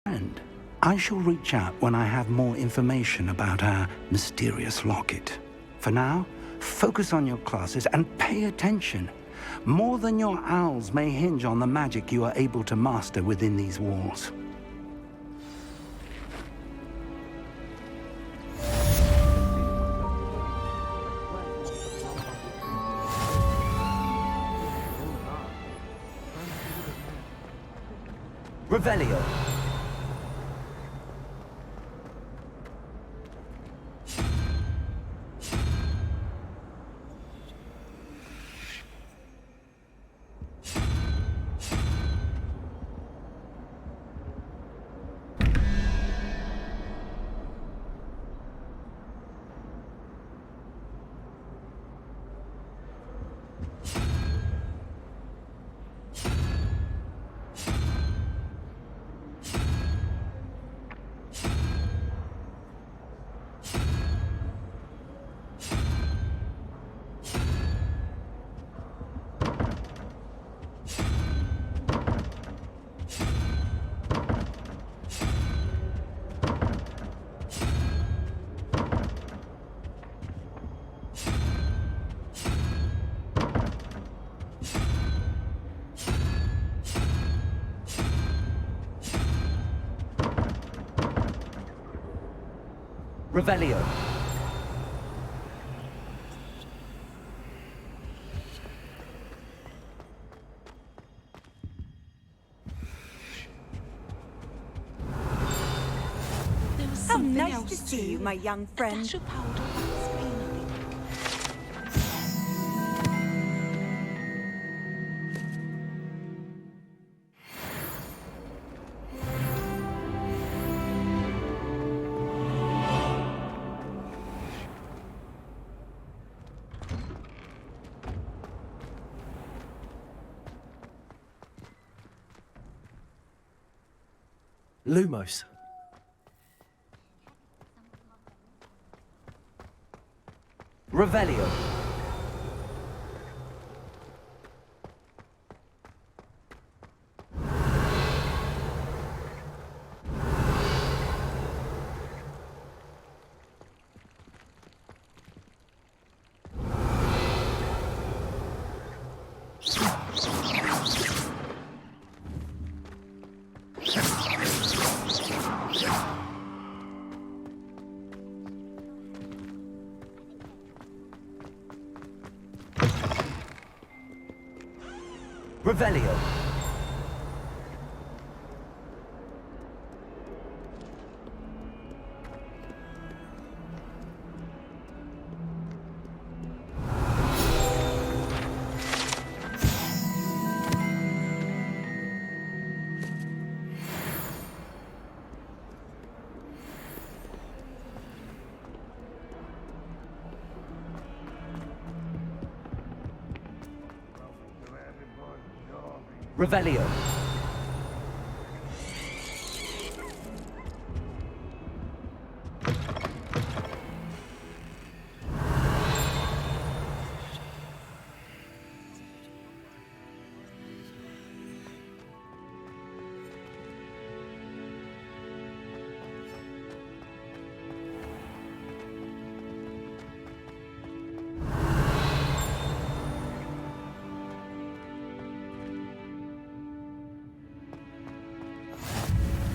Speaker 1: And I shall reach out when I have more information about our mysterious locket. For now, focus on your classes and pay attention. More than your owls may hinge on the magic you are able to master within these walls.
Speaker 2: Revelio. Revelio.
Speaker 15: How nice to see you, my young friend.
Speaker 2: Lumos. Revelio. Revelio. Revelio.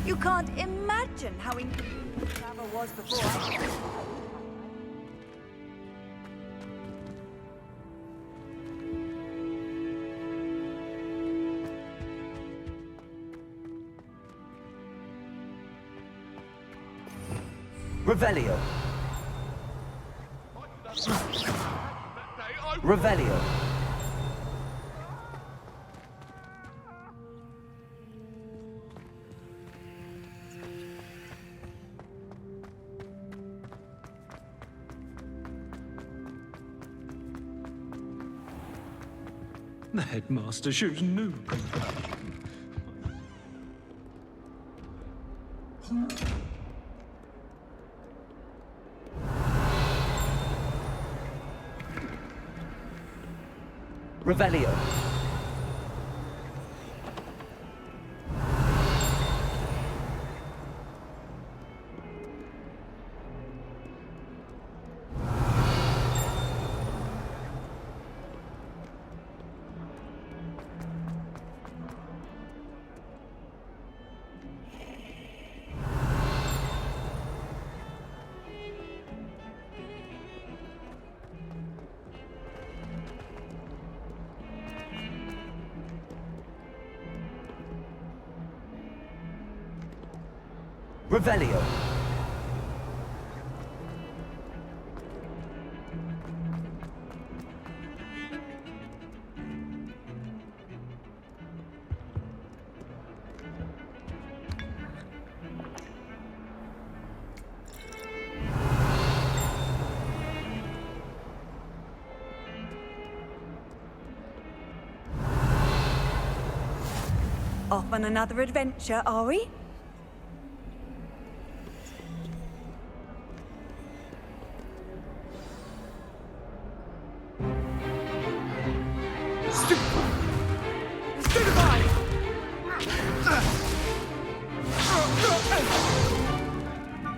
Speaker 15: You can't imagine how incredible travel was before.
Speaker 2: Revelio. Revelio.
Speaker 16: The headmaster shows no
Speaker 2: Revelio. Revelio.
Speaker 15: Off on another adventure, are we?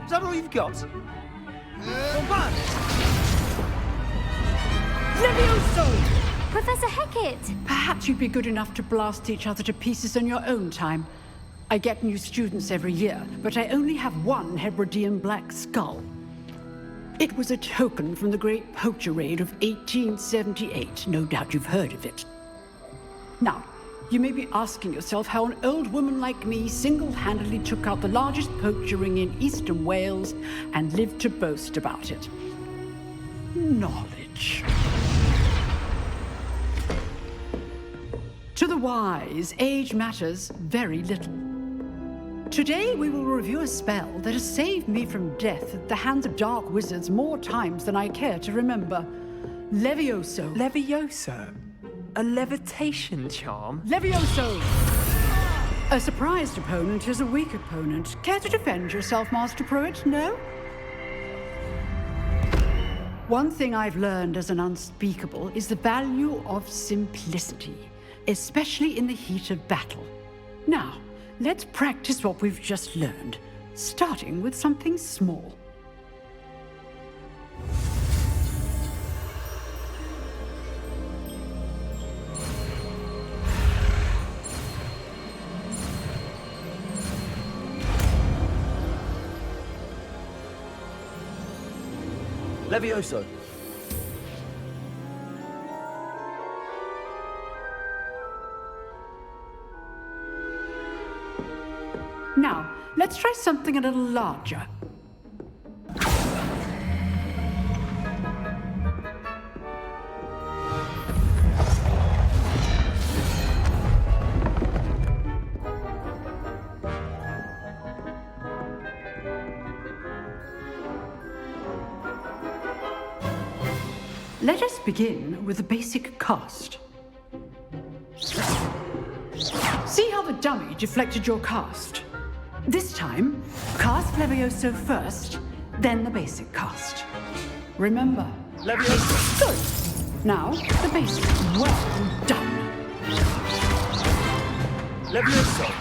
Speaker 1: Is that all you've got?
Speaker 17: Levioso!
Speaker 13: Professor Hecat!
Speaker 17: Perhaps you'd be good enough to blast each other to pieces on your own time. I get new students every year, but I only have one Hebridean black skull. It was a token from the Great Poacher Raid of 1878. No doubt you've heard of it. Now, you may be asking yourself how an old woman like me single-handedly took out the largest poacher ring in eastern Wales and lived to boast about it. Knowledge. To the wise, age matters very little. Today we will review a spell that has saved me from death at the hands of dark wizards more times than I care to remember. Levioso.
Speaker 18: Levioso? A levitation charm?
Speaker 17: Levioso! A surprised opponent is a weak opponent. Care to defend yourself, Master Pruitt? No? One thing I've learned as an unspeakable is the value of simplicity, especially in the heat of battle. Now, let's practice what we've just learned, starting with something small.
Speaker 2: Levioso.
Speaker 17: Now, let's try something a little larger. Let us begin with the basic cast. See how the dummy deflected your cast? This time, cast Levioso first, then the basic cast. Remember, Levioso. Good. Now, the basic. Well done.
Speaker 2: Levioso.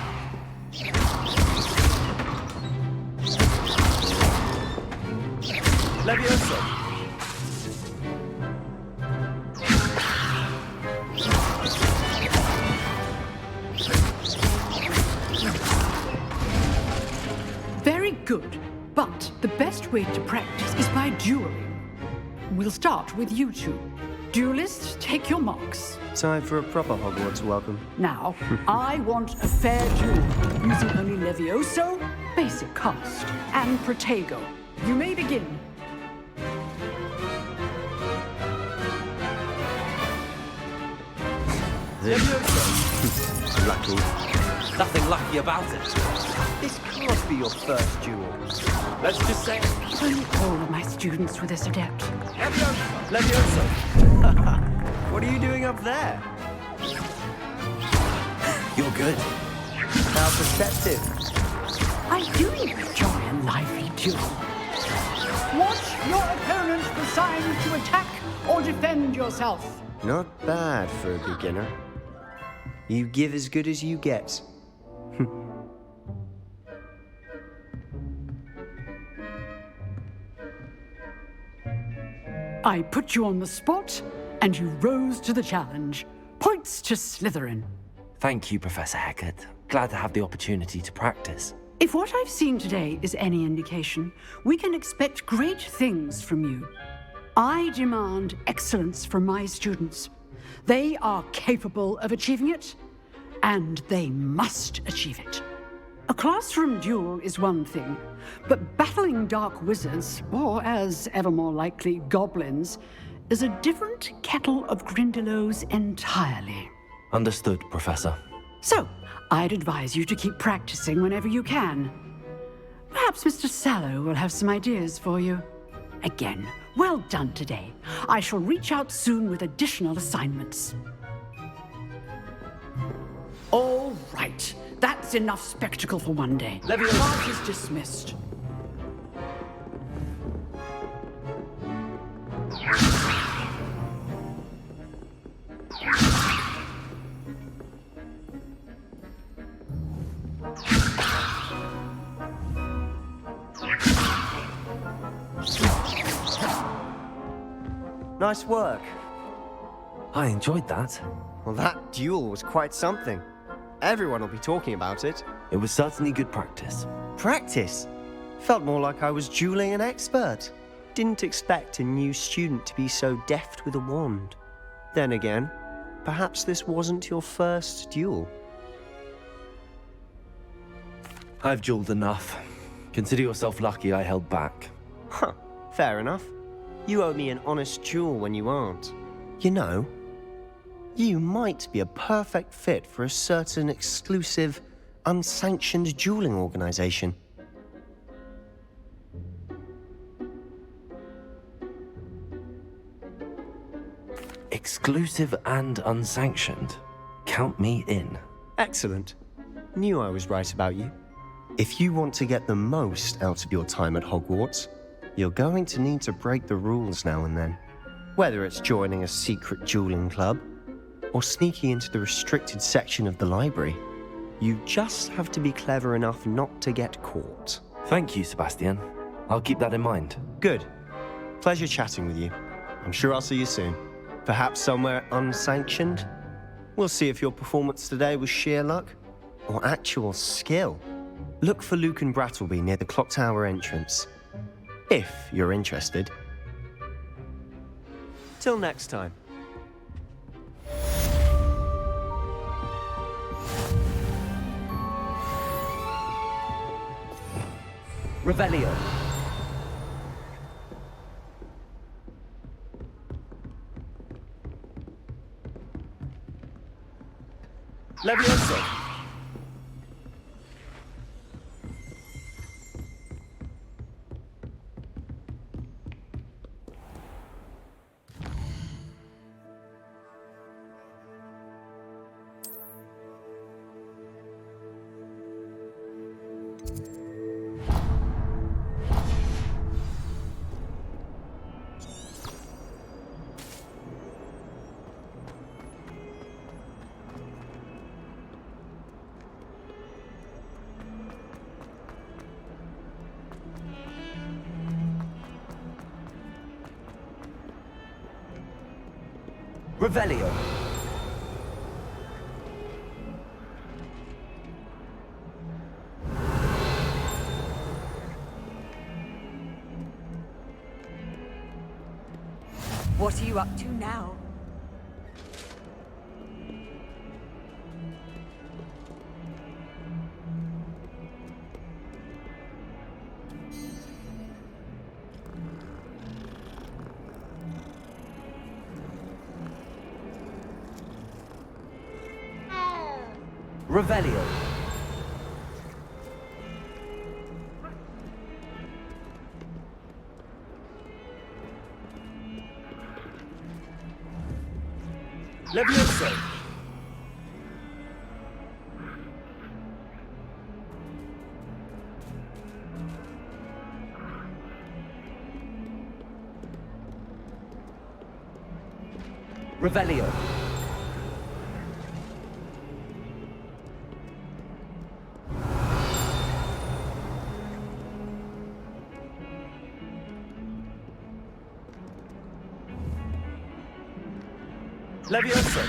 Speaker 2: Levioso.
Speaker 17: Very good, but the best way to practice is by dueling. We'll start with you two. Duelists, take your marks.
Speaker 19: Time for a proper Hogwarts welcome.
Speaker 17: Now, I want a fair duel, using only Levioso, basic cast, and Protego. You may begin.
Speaker 19: Levioso. Lucky.
Speaker 2: Nothing lucky about it.
Speaker 19: This can't be your first duel.
Speaker 2: Let's just say...
Speaker 17: Only all of my students were this adept.
Speaker 2: Levioso.
Speaker 19: What are you doing up there?
Speaker 2: You're good.
Speaker 19: How perceptive.
Speaker 17: I do enjoy a lively duel. Watch your opponent decide to attack or defend yourself.
Speaker 19: Not bad for a beginner. You give as good as you get.
Speaker 17: I put you on the spot, and you rose to the challenge. Points to Slytherin.
Speaker 2: Thank you, Professor Hecat. Glad to have the opportunity to practice.
Speaker 17: If what I've seen today is any indication, we can expect great things from you. I demand excellence from my students. They are capable of achieving it, and they must achieve it. A classroom duel is one thing, but battling dark wizards, or as ever more likely, goblins, is a different kettle of Grindylows entirely.
Speaker 2: Understood, Professor.
Speaker 17: So, I'd advise you to keep practicing whenever you can. Perhaps Mr. Sallow will have some ideas for you. Again, well done today. I shall reach out soon with additional assignments. All right. That's enough spectacle for one day. Class is dismissed.
Speaker 19: Nice work.
Speaker 2: I enjoyed that.
Speaker 19: Well, that duel was quite something. Everyone will be talking about it.
Speaker 2: It was certainly good practice.
Speaker 19: Practice? Felt more like I was dueling an expert. didn't expect a new student to be so deft with a wand. Then again, perhaps this wasn't your first duel.
Speaker 2: I've dueled enough. Consider yourself lucky I held back.
Speaker 19: Huh, fair enough. You owe me an honest duel when you aren't. You know, you might be a perfect fit for a certain exclusive, unsanctioned dueling organization.
Speaker 2: Exclusive and unsanctioned. Count me in.
Speaker 19: Excellent. Knew I was right about you. If you want to get the most out of your time at Hogwarts, you're going to need to break the rules now and then. Whether it's joining a secret dueling club, or sneaking into the restricted section of the library, you just have to be clever enough not to get caught.
Speaker 2: Thank you, Sebastian. I'll keep that in mind.
Speaker 19: Good. Pleasure chatting with you. I'm sure I'll see you soon. Perhaps somewhere unsanctioned? We'll see if your performance today was sheer luck or actual skill. Look for Luke and Brattleby near the clock tower entrance, if you're interested. Till next time.
Speaker 2: Revelio. Levioso. Revelio.
Speaker 15: What are you up to now?
Speaker 2: Revelio. Levioso. Revelio. Levioso.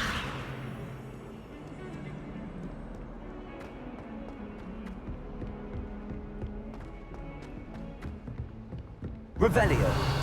Speaker 2: Revelio.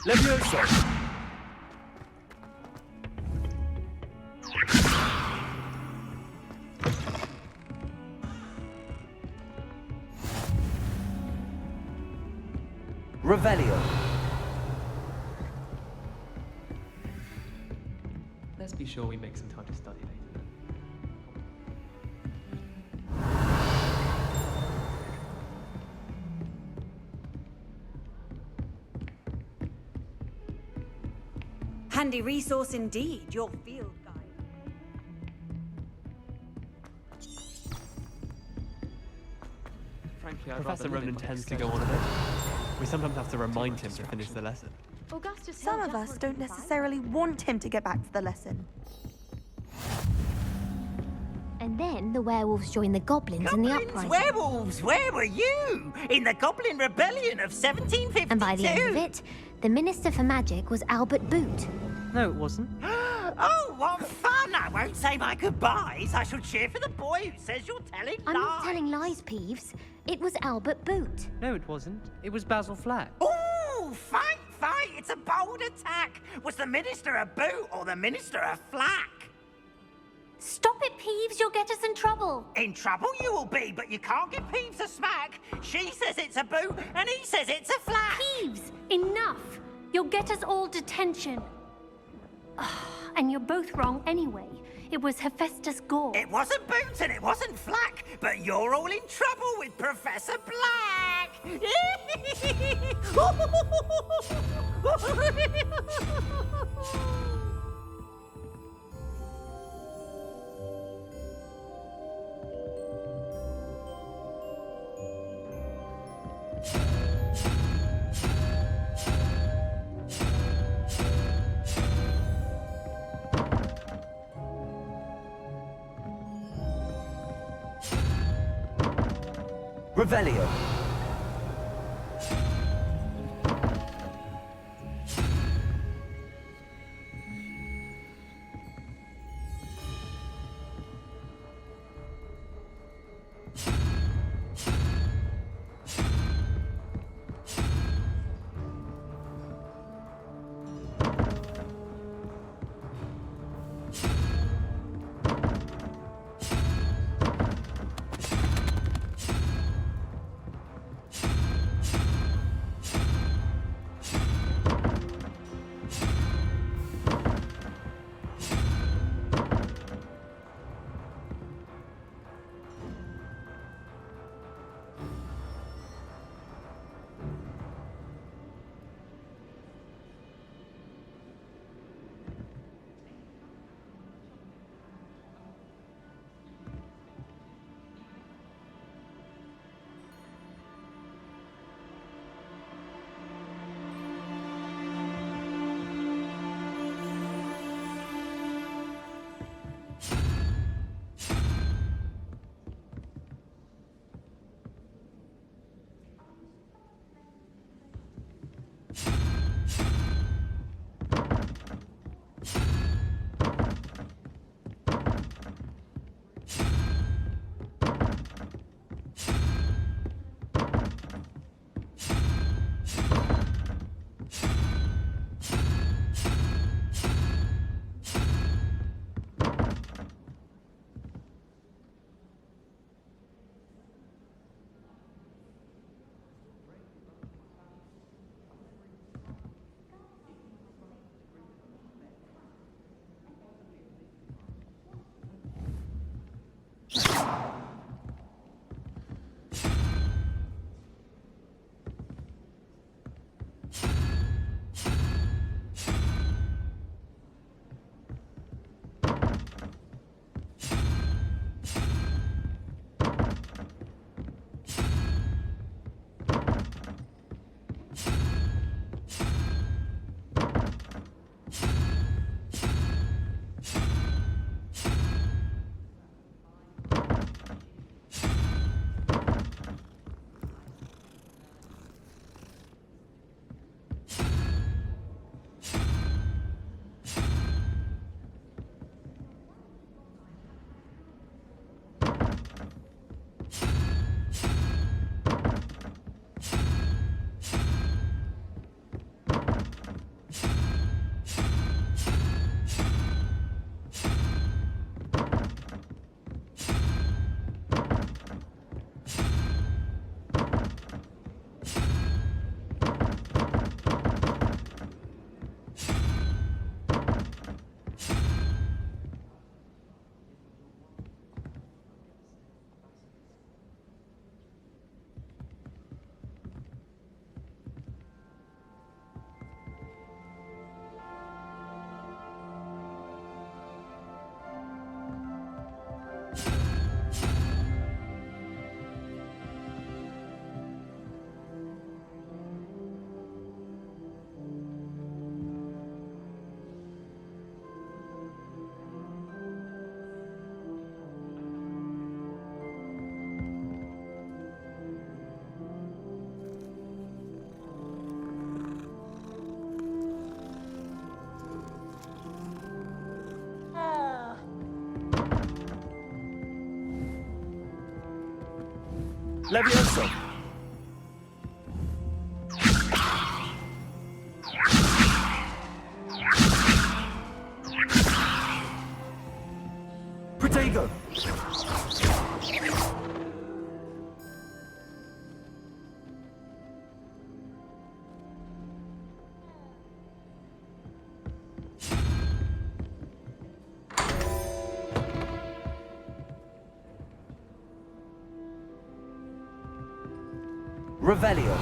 Speaker 2: Levioso. Revelio.
Speaker 18: Let's be sure we make some time to study later.
Speaker 15: Handy resource indeed, your field guide.
Speaker 18: Frankly, Professor Ronan tends to go on a bit. We sometimes have to remind him to finish the lesson.
Speaker 13: Augustus
Speaker 15: Some
Speaker 13: Hill
Speaker 15: of
Speaker 13: just
Speaker 15: us don't
Speaker 13: working fine.
Speaker 15: necessarily want him to get back to the lesson.
Speaker 12: And then the werewolves joined the goblins in the uprising.
Speaker 10: Werewolves, where were you? In the Goblin Rebellion of 1752?
Speaker 12: And by the end of it, the Minister for Magic was Albert Boot.
Speaker 14: No, it wasn't.
Speaker 10: Oh, what fun! I won't say my goodbyes. I shall cheer for the boy who says you're telling
Speaker 12: I'm
Speaker 10: lies.
Speaker 12: not telling lies, Peeves. It was Albert Boot.
Speaker 14: No, it wasn't. It was Basil Flack.
Speaker 10: Ooh, fight, fight! It's a bold attack. Was the Minister a boot or the Minister a flack?
Speaker 12: Stop it, Peeves. You'll get us in trouble.
Speaker 10: In trouble you will be, but you can't give Peeves a smack. She says it's a boot, and he says it's a flack.
Speaker 12: Peeves, enough. You'll get us all detention. And you're both wrong anyway. It was Hephaestus Gore.
Speaker 10: It wasn't Boots and it wasn't Flack, but you're all in trouble with Professor Black!
Speaker 1: Revelio.
Speaker 2: Levioso. Protego. Revelio.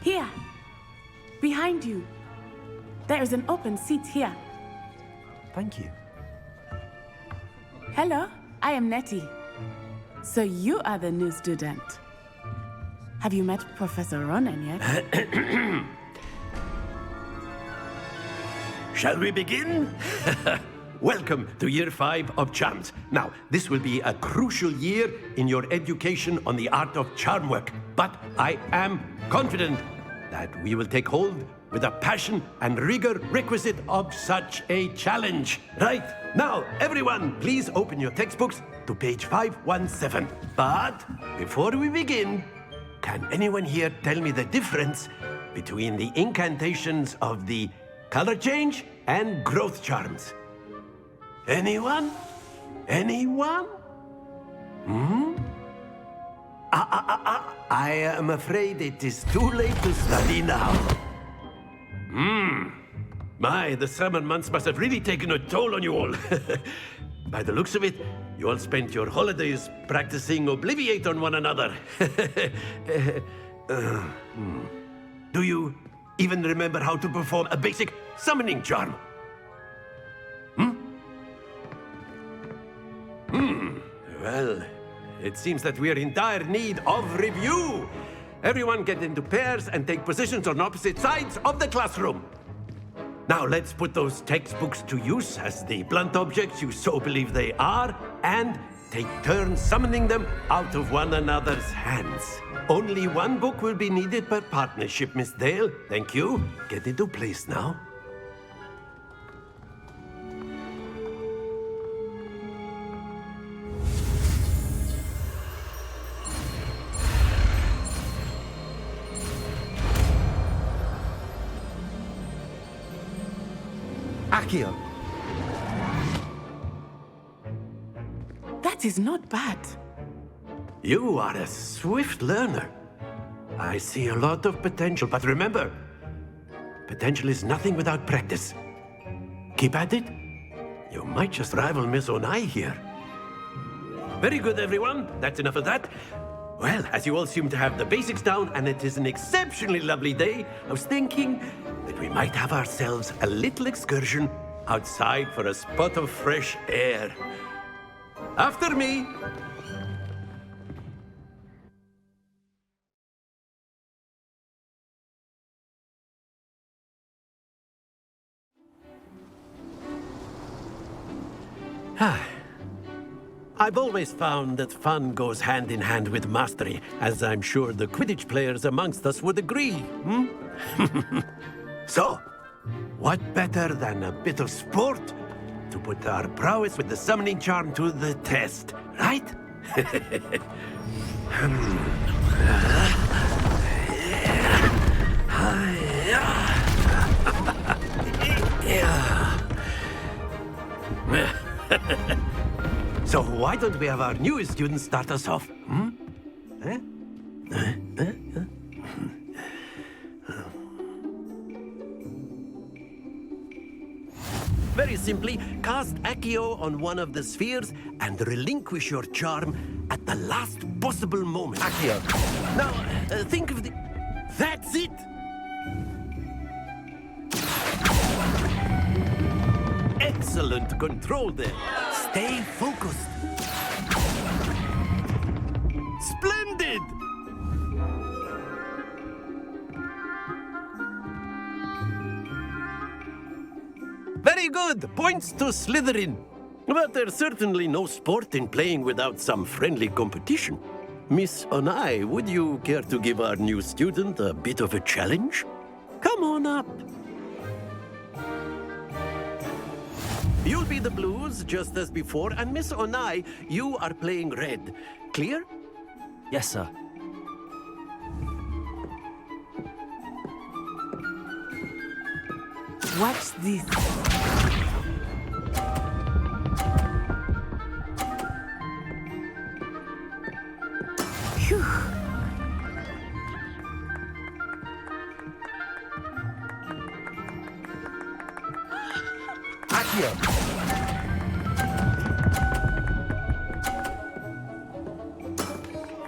Speaker 20: Here, behind you. There is an open seat here.
Speaker 2: Thank you.
Speaker 20: Hello, I am Nettie. So you are the new student. Have you met Professor Ronan yet?
Speaker 21: Shall we begin? Welcome to Year 5 of Charms. Now, this will be a crucial year in your education on the art of charm work, but I am confident that we will take hold with the passion and rigor requisite of such a challenge. Right, now, everyone, please open your textbooks to page 517. But before we begin, can anyone here tell me the difference between the incantations of the color change and growth charms? Anyone? Anyone? I am afraid it is too late to study now. My, the summer months must have really taken a toll on you all. By the looks of it, you all spent your holidays practicing Obliviate on one another. Do you even remember how to perform a basic summoning charm? Well, it seems that we are in dire need of review. Everyone get into pairs and take positions on opposite sides of the classroom. Now let's put those textbooks to use as the blunt objects you so believe they are, and take turns summoning them out of one another's hands. Only one book will be needed per partnership, Miss Dale. Thank you. Get into place now.
Speaker 2: Accio.
Speaker 20: That is not bad.
Speaker 21: You are a swift learner. I see a lot of potential, but remember, potential is nothing without practice. Keep at it. You might just rival Miss Onai here. Very good, everyone. That's enough of that. Well, as you all seem to have the basics down, and it is an exceptionally lovely day, I was thinking that we might have ourselves a little excursion outside for a spot of fresh air. After me! I've always found that fun goes hand in hand with mastery, as I'm sure the Quidditch players amongst us would agree, So, what better than a bit of sport to put our prowess with the summoning charm to the test, right? So why don't we have our newest student start us off? Very simply, cast Accio on one of the spheres and relinquish your charm at the last possible moment.
Speaker 2: Accio.
Speaker 21: Now, think of the... That's it! Excellent control there. Stay focused. Splendid! Very good. Points to Slytherin. But there's certainly no sport in playing without some friendly competition. Miss Onai, would you care to give our new student a bit of a challenge? Come on up. You'll be the blues, just as before, and Miss Onai, you are playing red. Clear?
Speaker 2: Yes, sir.
Speaker 20: Watch this. Phew.
Speaker 21: Accio.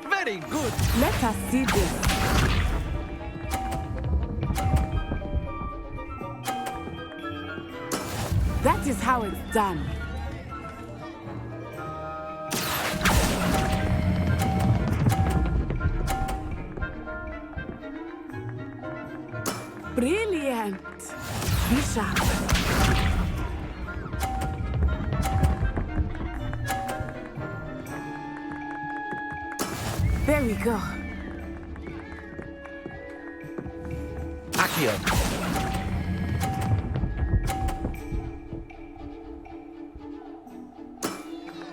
Speaker 21: Very good.
Speaker 20: Let us see this. That is how it's done. Brilliant. Bishop. There we go.
Speaker 21: Accio.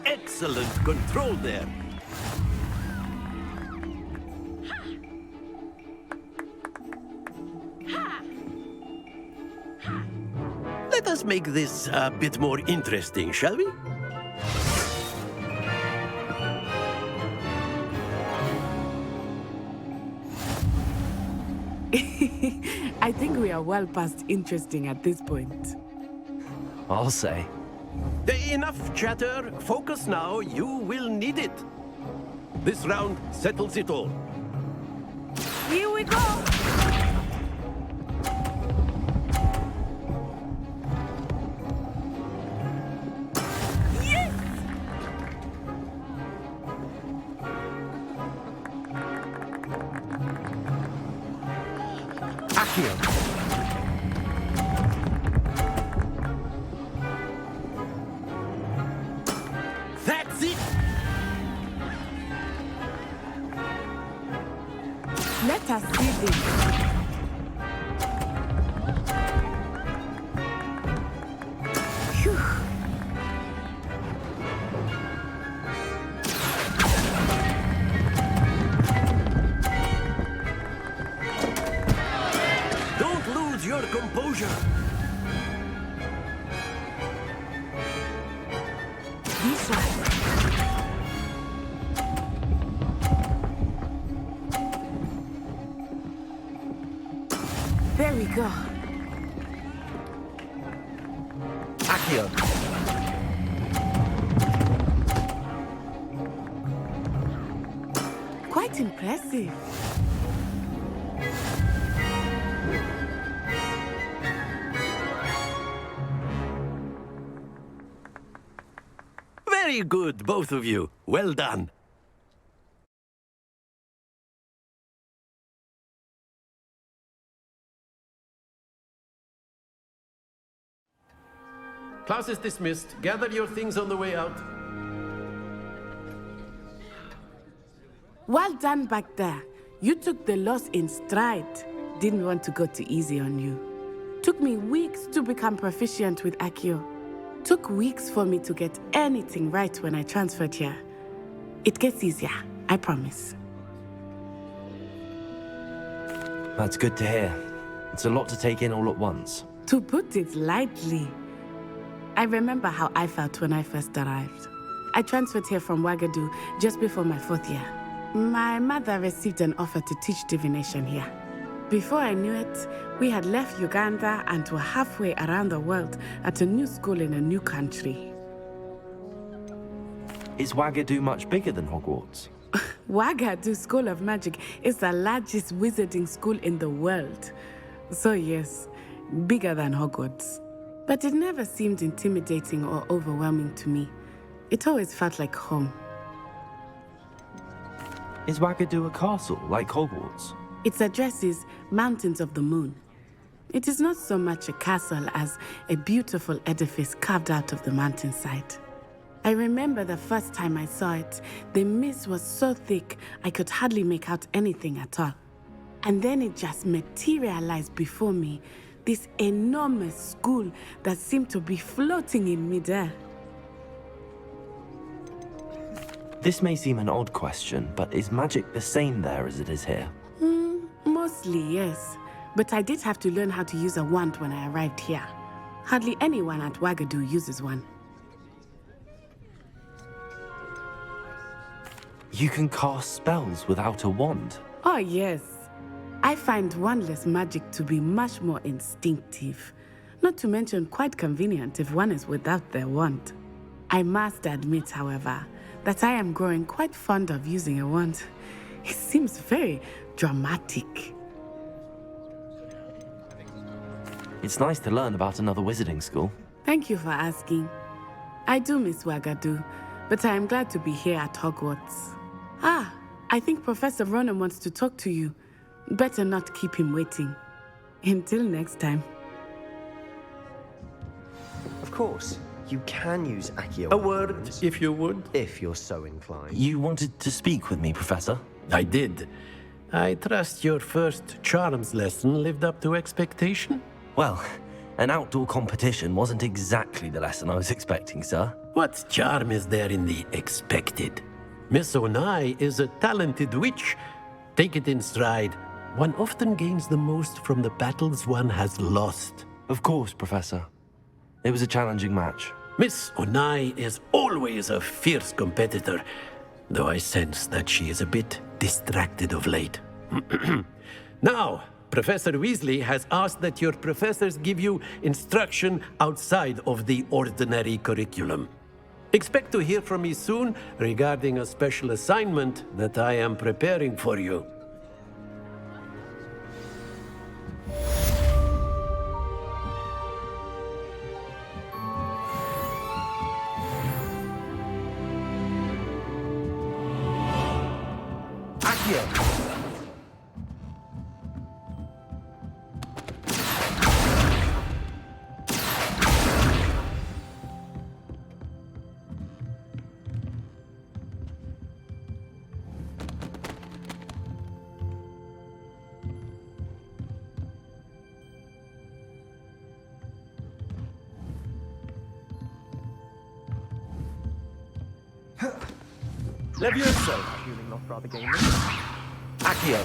Speaker 21: Excellent control there. Let us make this a bit more interesting, shall we?
Speaker 20: I think we are well past interesting at this point.
Speaker 2: I'll say.
Speaker 21: Enough chatter. Focus now. You will need it. This round settles it all.
Speaker 20: Here we go. Yes!
Speaker 21: Accio. That's it!
Speaker 20: Let us see this. Phew.
Speaker 21: Don't lose your composure.
Speaker 20: Bishop. There we go.
Speaker 21: Accio.
Speaker 20: Quite impressive.
Speaker 21: Very good, both of you. Well done. Class is dismissed. Gather your things on the way out.
Speaker 20: Well done back there. You took the loss in stride. Didn't want to go too easy on you. Took me weeks to become proficient with Accio. Took weeks for me to get anything right when I transferred here. It gets easier, I promise.
Speaker 2: That's good to hear. It's a lot to take in all at once.
Speaker 20: To put it lightly, I remember how I felt when I first arrived. I transferred here from Wagadu just before my 4th year. My mother received an offer to teach divination here. Before I knew it, we had left Uganda and were halfway around the world at a new school in a new country.
Speaker 2: Is Wagadu much bigger than Hogwarts?
Speaker 20: Wagadu School of Magic is the largest wizarding school in the world. So yes, bigger than Hogwarts. But it never seemed intimidating or overwhelming to me. It always felt like home.
Speaker 2: Is Wagadu a castle like Hogwarts?
Speaker 20: Its address is Mountains of the Moon. It is not so much a castle as a beautiful edifice carved out of the mountainside. I remember the first time I saw it, the mist was so thick I could hardly make out anything at all. And then it just materialized before me, this enormous school that seemed to be floating in midair.
Speaker 2: This may seem an odd question, but is magic the same there as it is here?
Speaker 20: Mostly, yes. But I did have to learn how to use a wand when I arrived here. Hardly anyone at Wagadu uses one.
Speaker 2: You can cast spells without a wand?
Speaker 20: Oh, yes. I find wandless magic to be much more instinctive. Not to mention quite convenient if one is without their wand. I must admit, however, that I am growing quite fond of using a wand. It seems very dramatic.
Speaker 2: It's nice to learn about another wizarding school.
Speaker 20: Thank you for asking. I do miss Wagadu, but I am glad to be here at Hogwarts. Ah, I think Professor Ronan wants to talk to you. Better not keep him waiting. Until next time.
Speaker 19: Of course, you can use Accio.
Speaker 21: A word, if you would.
Speaker 19: If you're so inclined.
Speaker 2: You wanted to speak with me, Professor?
Speaker 21: I did. I trust your first charms lesson lived up to expectation?
Speaker 2: Well, an outdoor competition wasn't exactly the lesson I was expecting, sir.
Speaker 21: What charm is there in the expected? Miss Onai is a talented witch. Take it in stride. One often gains the most from the battles one has lost.
Speaker 2: Of course, Professor. It was a challenging match.
Speaker 21: Miss Onai is always a fierce competitor, though I sense that she is a bit distracted of late. Now, Professor Weasley has asked that your professors give you instruction outside of the ordinary curriculum. Expect to hear from me soon regarding a special assignment that I am preparing for you.
Speaker 18: Levioso! Feeling not rather gamely.
Speaker 2: Accio!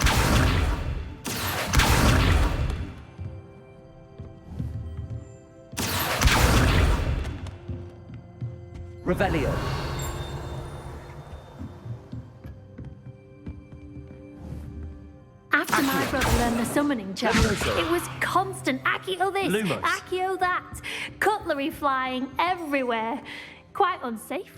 Speaker 2: Revelio!
Speaker 12: After my brother learned the summoning charm, it was constant Accio this,
Speaker 2: Lumos.
Speaker 12: Accio that, cutlery flying everywhere. Quite unsafe.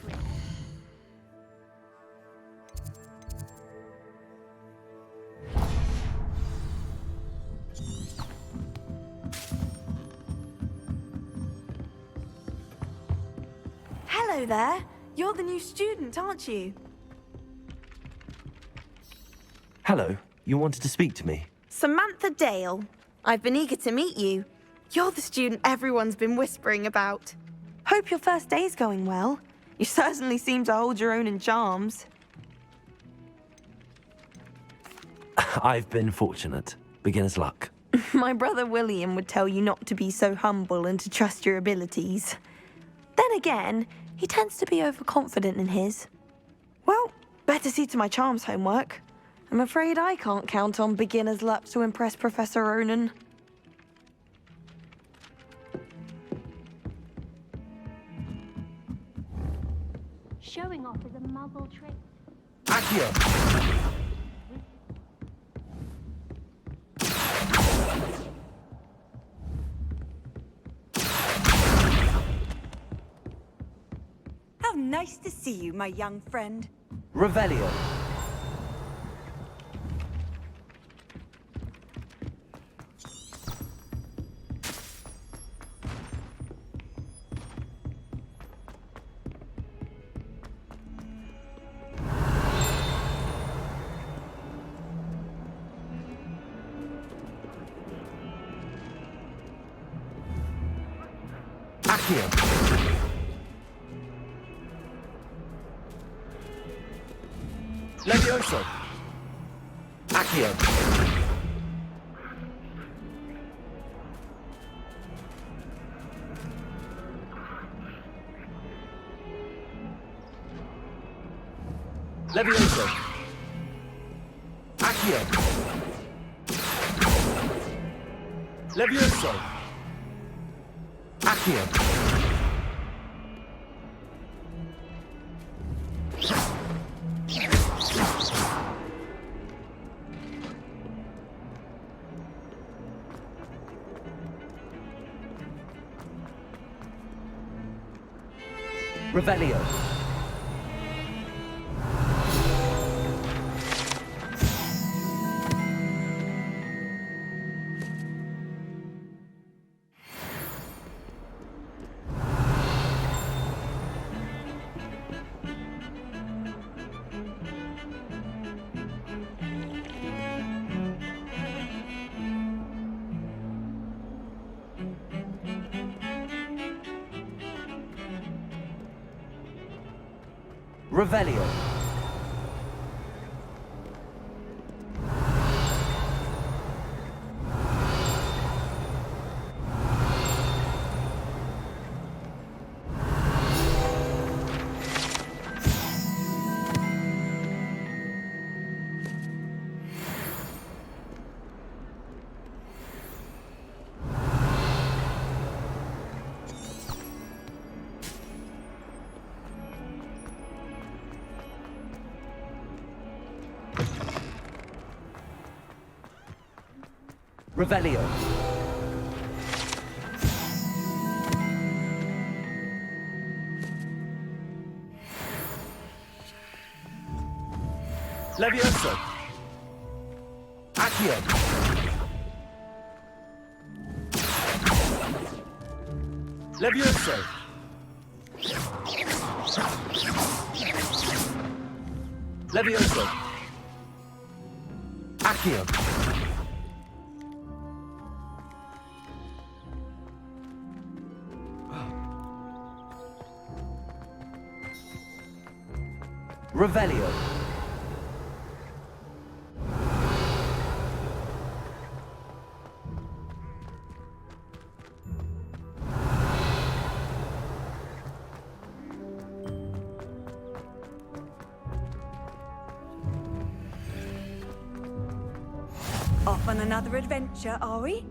Speaker 15: Hello there. You're the new student, aren't you?
Speaker 2: Hello, you wanted to speak to me?
Speaker 7: Samantha Dale. I've been eager to meet you. You're the student everyone's been whispering about. Hope your first day's going well. You certainly seem to hold your own in charms.
Speaker 2: I've been fortunate. Beginner's luck.
Speaker 7: My brother William would tell you not to be so humble and to trust your abilities. Then again, he tends to be overconfident in his. Well, better see to my charms homework. I'm afraid I can't count on beginner's luck to impress Professor Ronan.
Speaker 12: Showing off is a muggle trait.
Speaker 2: Accio!
Speaker 15: How nice to see you, my young friend.
Speaker 2: Revelio!
Speaker 21: Accio. Levioso. Accio. Levioso. Accio. Levioso. Accio.
Speaker 2: Revelio. Revelio. Revelio.
Speaker 21: Levioso. Accio. Levioso. Levioso. Accio.
Speaker 2: Revelio.
Speaker 15: Off on another adventure, are we?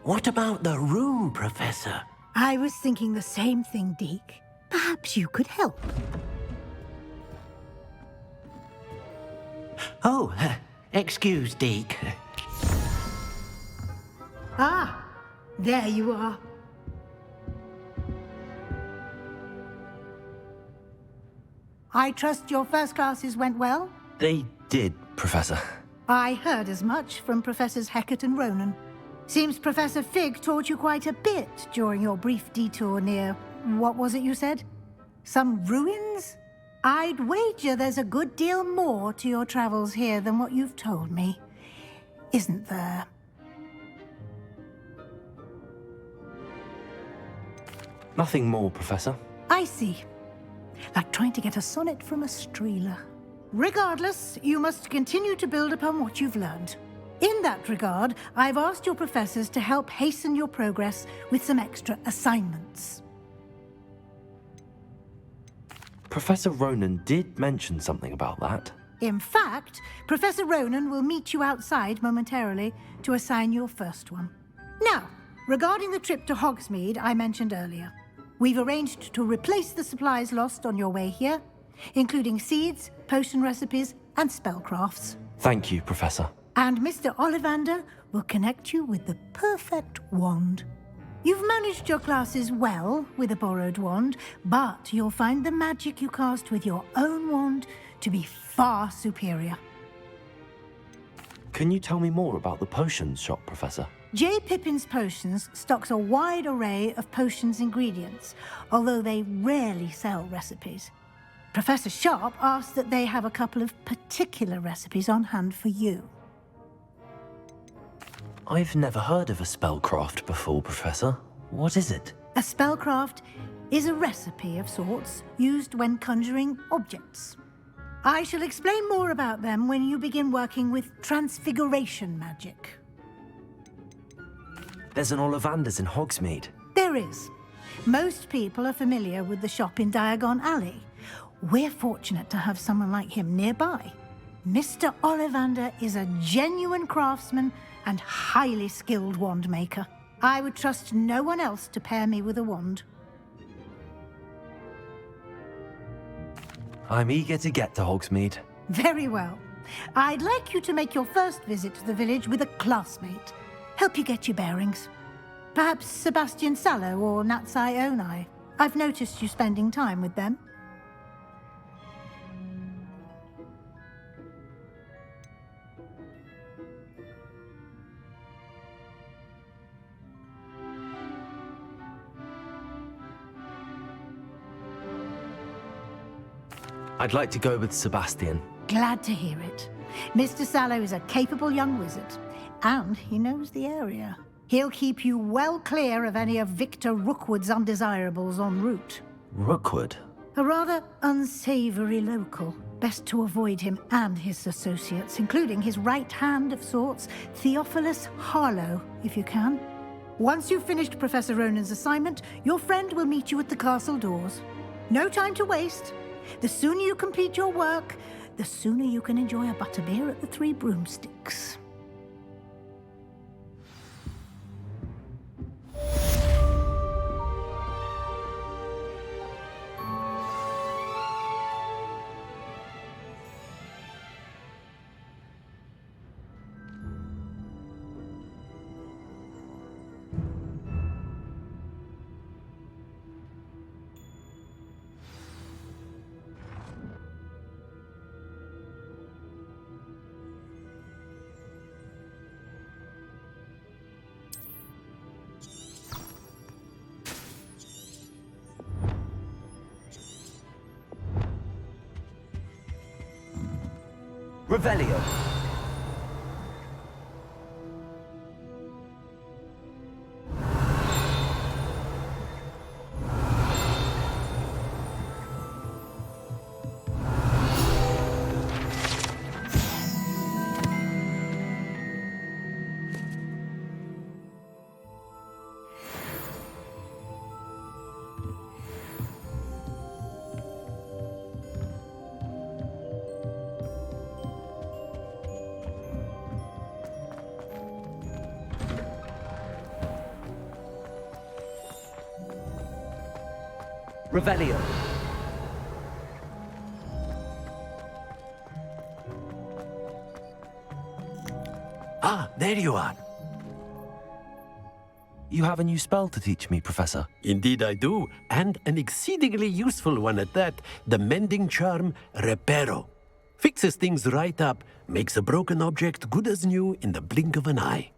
Speaker 10: What about the room, Professor?
Speaker 9: I was thinking the same thing, Deke. Perhaps you could help.
Speaker 10: Oh, excuse, Deke.
Speaker 9: Ah, there you are. I trust your first classes went well?
Speaker 2: They did, Professor.
Speaker 9: I heard as much from Professors Hecat and Ronan. Seems Professor Fig taught you quite a bit during your brief detour near... what was it you said? Some ruins? I'd wager there's a good deal more to your travels here than what you've told me. Isn't there?
Speaker 2: Nothing more, Professor.
Speaker 9: I see. Like trying to get a sonnet from a streeler. Regardless, you must continue to build upon what you've learned. In that regard, I've asked your professors to help hasten your progress with some extra assignments.
Speaker 2: Professor Ronan did mention something about that.
Speaker 9: In fact, Professor Ronan will meet you outside momentarily to assign your first one. Now, regarding the trip to Hogsmeade I mentioned earlier, we've arranged to replace the supplies lost on your way here, including seeds, potion recipes, and spellcrafts.
Speaker 2: Thank you, Professor.
Speaker 9: And Mr. Ollivander will connect you with the perfect wand. You've managed your classes well with a borrowed wand, but you'll find the magic you cast with your own wand to be far superior.
Speaker 2: Can you tell me more about the potions shop, Professor?
Speaker 9: J. Pippin's Potions stocks a wide array of potions ingredients, although they rarely sell recipes. Professor Sharp asked that they have a couple of particular recipes on hand for you.
Speaker 2: I've never heard of a spellcraft before, Professor. What is it?
Speaker 9: A spellcraft is a recipe of sorts used when conjuring objects. I shall explain more about them when you begin working with transfiguration magic.
Speaker 2: There's an Ollivander's in Hogsmeade.
Speaker 9: There is. Most people are familiar with the shop in Diagon Alley. We're fortunate to have someone like him nearby. Mr. Ollivander is a genuine craftsman and highly skilled wand maker. I would trust no one else to pair me with a wand.
Speaker 2: I'm eager to get to Hogsmeade.
Speaker 9: Very well. I'd like you to make your first visit to the village with a classmate. Help you get your bearings. Perhaps Sebastian Sallow or Natsai Onai. I've noticed you spending time with them.
Speaker 2: I'd like to go with Sebastian.
Speaker 9: Glad to hear it. Mr. Sallow is a capable young wizard, and he knows the area. He'll keep you well clear of any of Victor Rookwood's undesirables en route.
Speaker 2: Rookwood?
Speaker 9: A rather unsavory local. Best to avoid him and his associates, including his right hand of sorts, Theophilus Harlow, if you can. Once you've finished Professor Ronan's assignment, your friend will meet you at the castle doors. No time to waste. The sooner you complete your work, the sooner you can enjoy a butterbeer at the Three Broomsticks.
Speaker 2: Revelio. Revelio.
Speaker 21: Ah, there you are.
Speaker 2: You have a new spell to teach me, Professor.
Speaker 21: Indeed I do, and an exceedingly useful one at that. The mending charm, Reparo. Fixes things right up, makes a broken object good as new in the blink of an eye.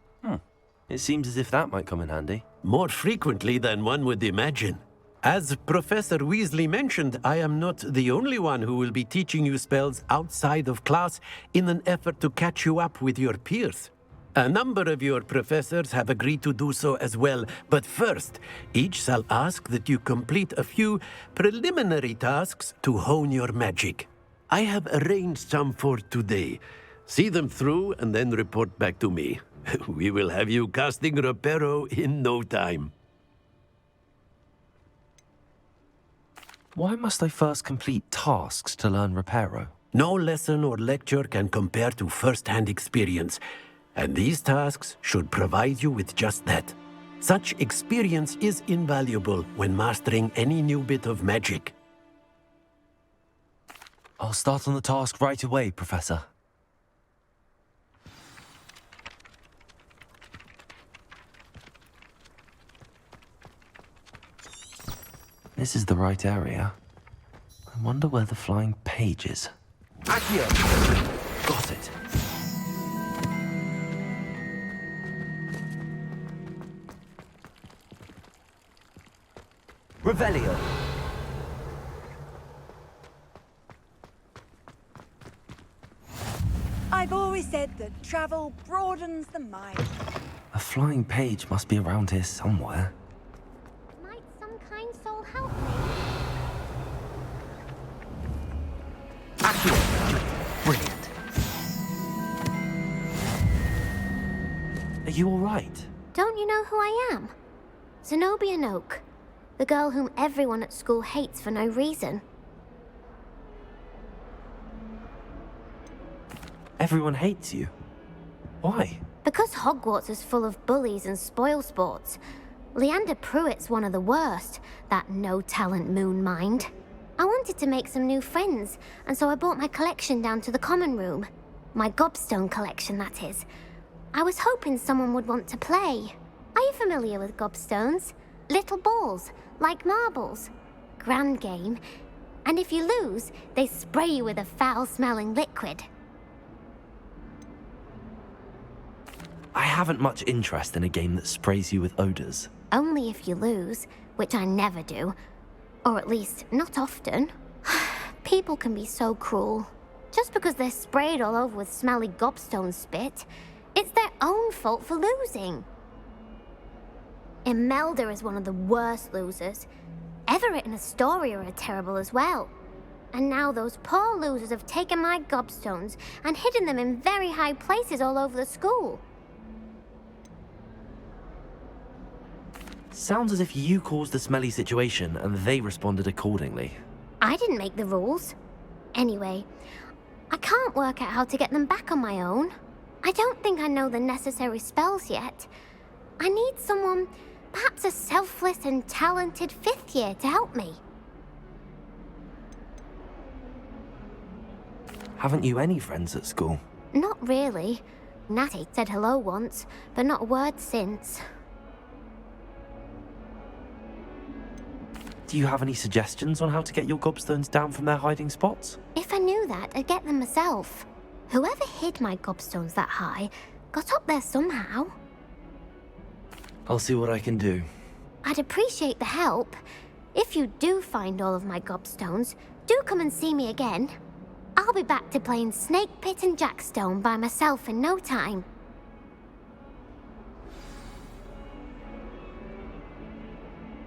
Speaker 2: It seems as if that might come in handy.
Speaker 21: More frequently than one would imagine. As Professor Weasley mentioned, I am not the only one who will be teaching you spells outside of class in an effort to catch you up with your peers. A number of your professors have agreed to do so as well, but first, each shall ask that you complete a few preliminary tasks to hone your magic. I have arranged some for today. See them through and then report back to me. We will have you casting Reparo in no time.
Speaker 2: Why must I first complete tasks to learn Reparo?
Speaker 21: No lesson or lecture can compare to first-hand experience, and these tasks should provide you with just that. Such experience is invaluable when mastering any new bit of magic.
Speaker 2: I'll start on the task right away, Professor. This is the right area. I wonder where the flying page is. Accio! Got it. Revelio.
Speaker 15: I've always said that travel broadens the mind.
Speaker 2: flying page must be around here somewhere.
Speaker 12: Might some kind soul help me?
Speaker 2: Brilliant. Are you all right?
Speaker 12: Don't you know who I am? Zenobia Noak, the girl whom everyone at school hates for no reason.
Speaker 2: Everyone hates you. Why?
Speaker 12: Because Hogwarts is full of bullies and spoilsports. Leander Pruitt's one of the worst, that no-talent moon mind. I wanted to make some new friends, and so I brought my collection down to the common room. My gobstone collection, that is. I was hoping someone would want to play. Are you familiar with gobstones? Little balls, like marbles. Grand game. And if you lose, they spray you with a foul-smelling liquid.
Speaker 2: I haven't much interest in a game that sprays you with odors.
Speaker 12: Only if you lose, which I never do. Or at least, not often. People can be so cruel. Just because they're sprayed all over with smelly gobstone spit, it's their own fault for losing. Imelda is one of the worst losers. Everett and Astoria are terrible as well. And now those poor losers have taken my gobstones and hidden them in very high places all over the school.
Speaker 2: Sounds as if you caused the smelly situation and they responded accordingly.
Speaker 12: I didn't make the rules. Anyway, I can't work out how to get them back on my own. I don't think I know the necessary spells yet. I need someone, perhaps a selfless and talented 5th year to help me.
Speaker 2: Haven't you any friends at school?
Speaker 12: Not really. Natty said hello once, but not a word since.
Speaker 2: Do you have any suggestions on how to get your gobstones down from their hiding spots?
Speaker 12: If I knew that, I'd get them myself. Whoever hid my gobstones that high got up there somehow.
Speaker 2: I'll see what I can do.
Speaker 12: I'd appreciate the help. If you do find all of my gobstones, do come and see me again. I'll be back to playing Snake Pit and Jackstone by myself in no time.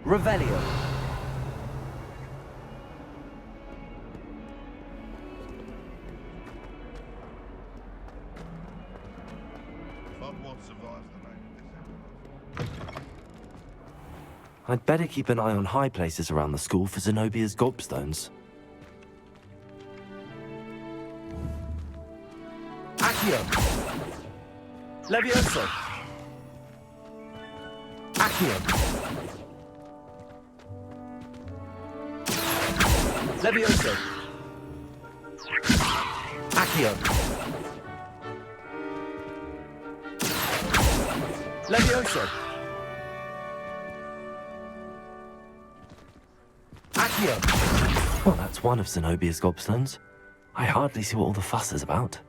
Speaker 2: Revelio. I'd better keep an eye on high places around the school for Zenobia's gobstones.
Speaker 6: Accio! Levioso! Accio! Levioso! Accio! Levioso!
Speaker 2: Well, that's one of Zenobia's gobstones. I hardly see what all the fuss is about.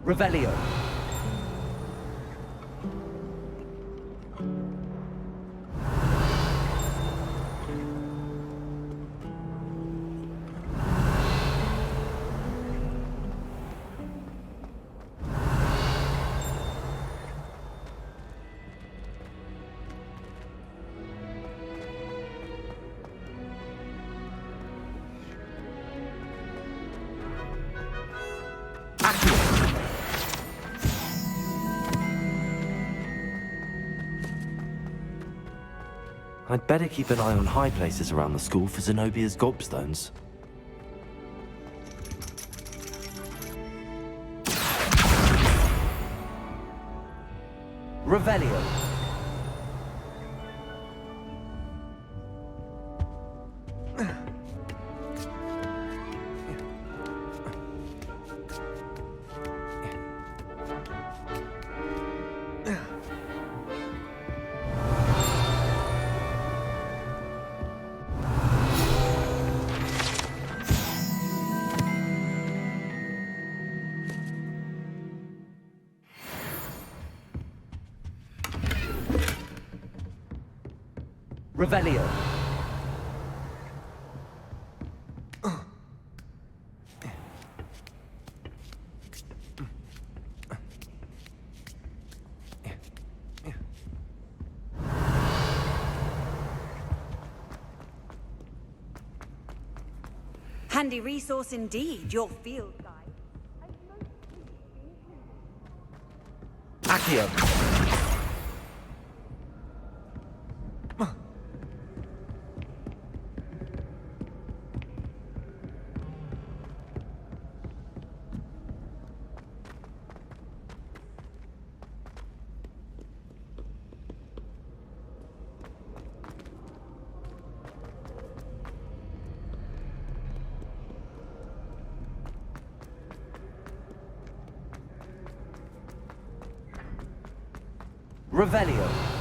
Speaker 6: Revelio.
Speaker 2: I'd better keep an eye on high places around the school for Zenobia's gobstones.
Speaker 6: Revelio. Revelio.
Speaker 15: Handy resource indeed, your field guide.
Speaker 6: Accio. Revelio.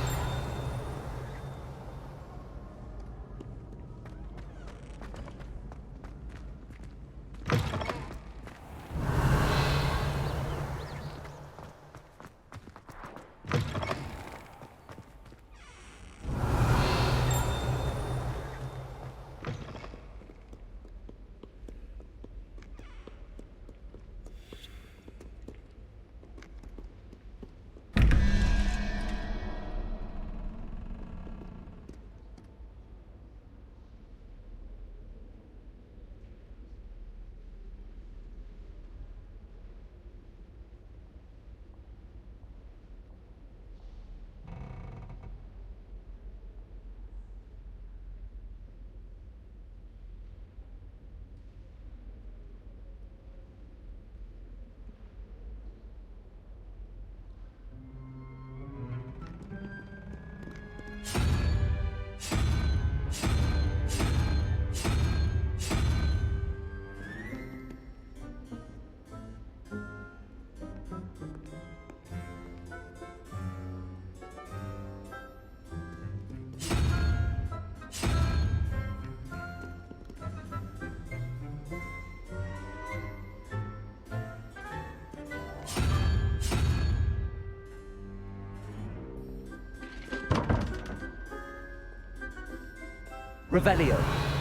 Speaker 6: Revelio.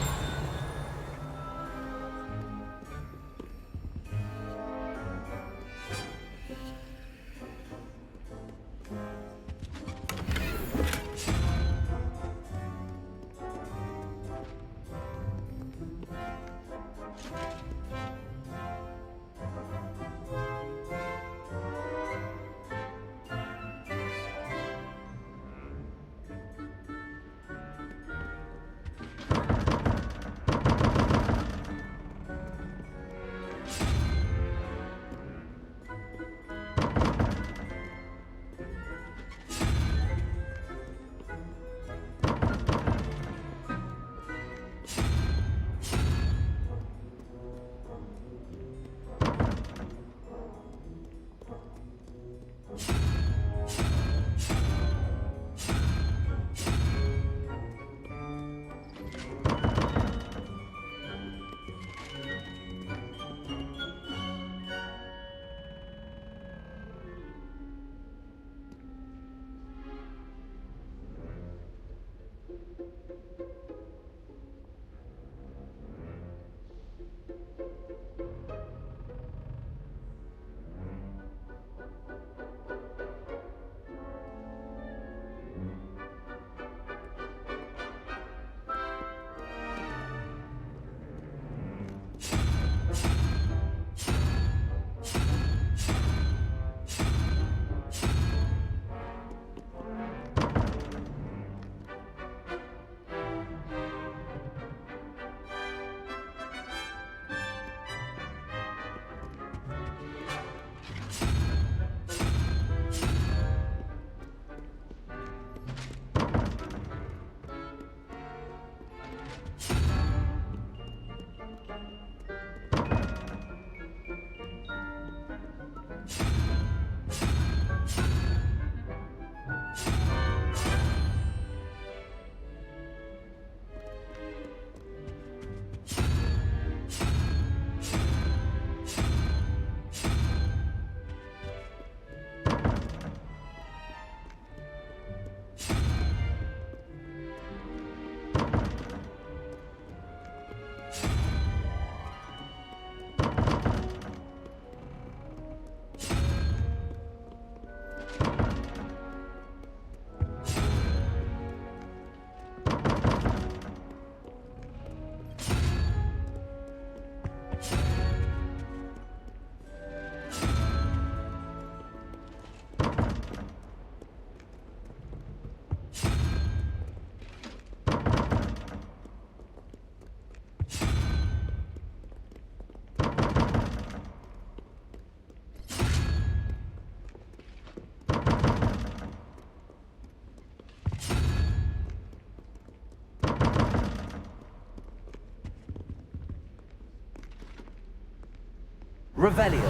Speaker 6: Revelio.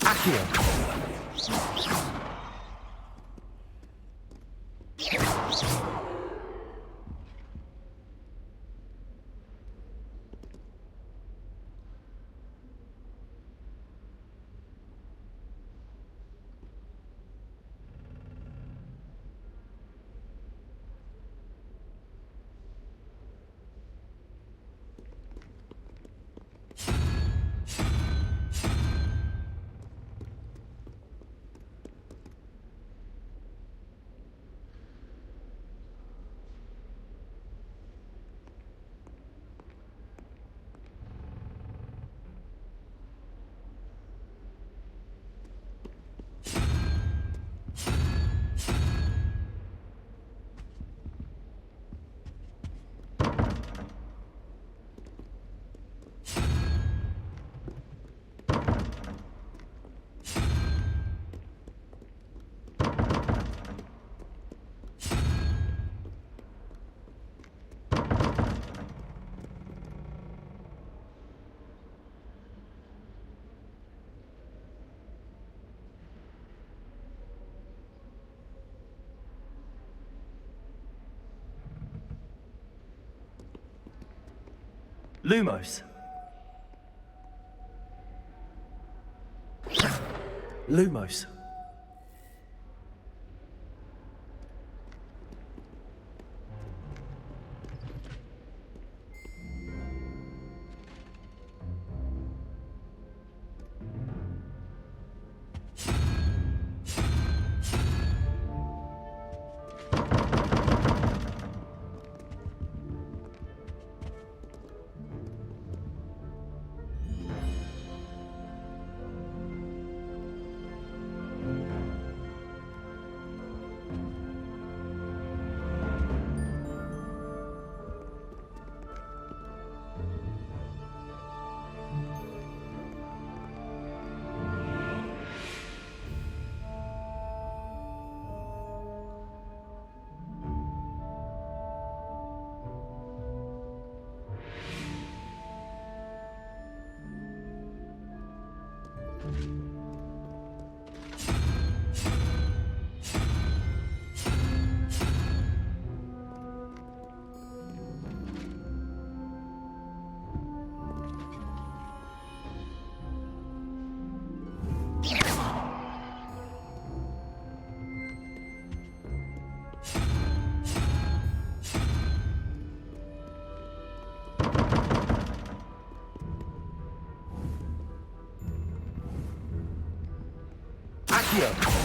Speaker 6: Accio. Lumos. Lumos. Accio.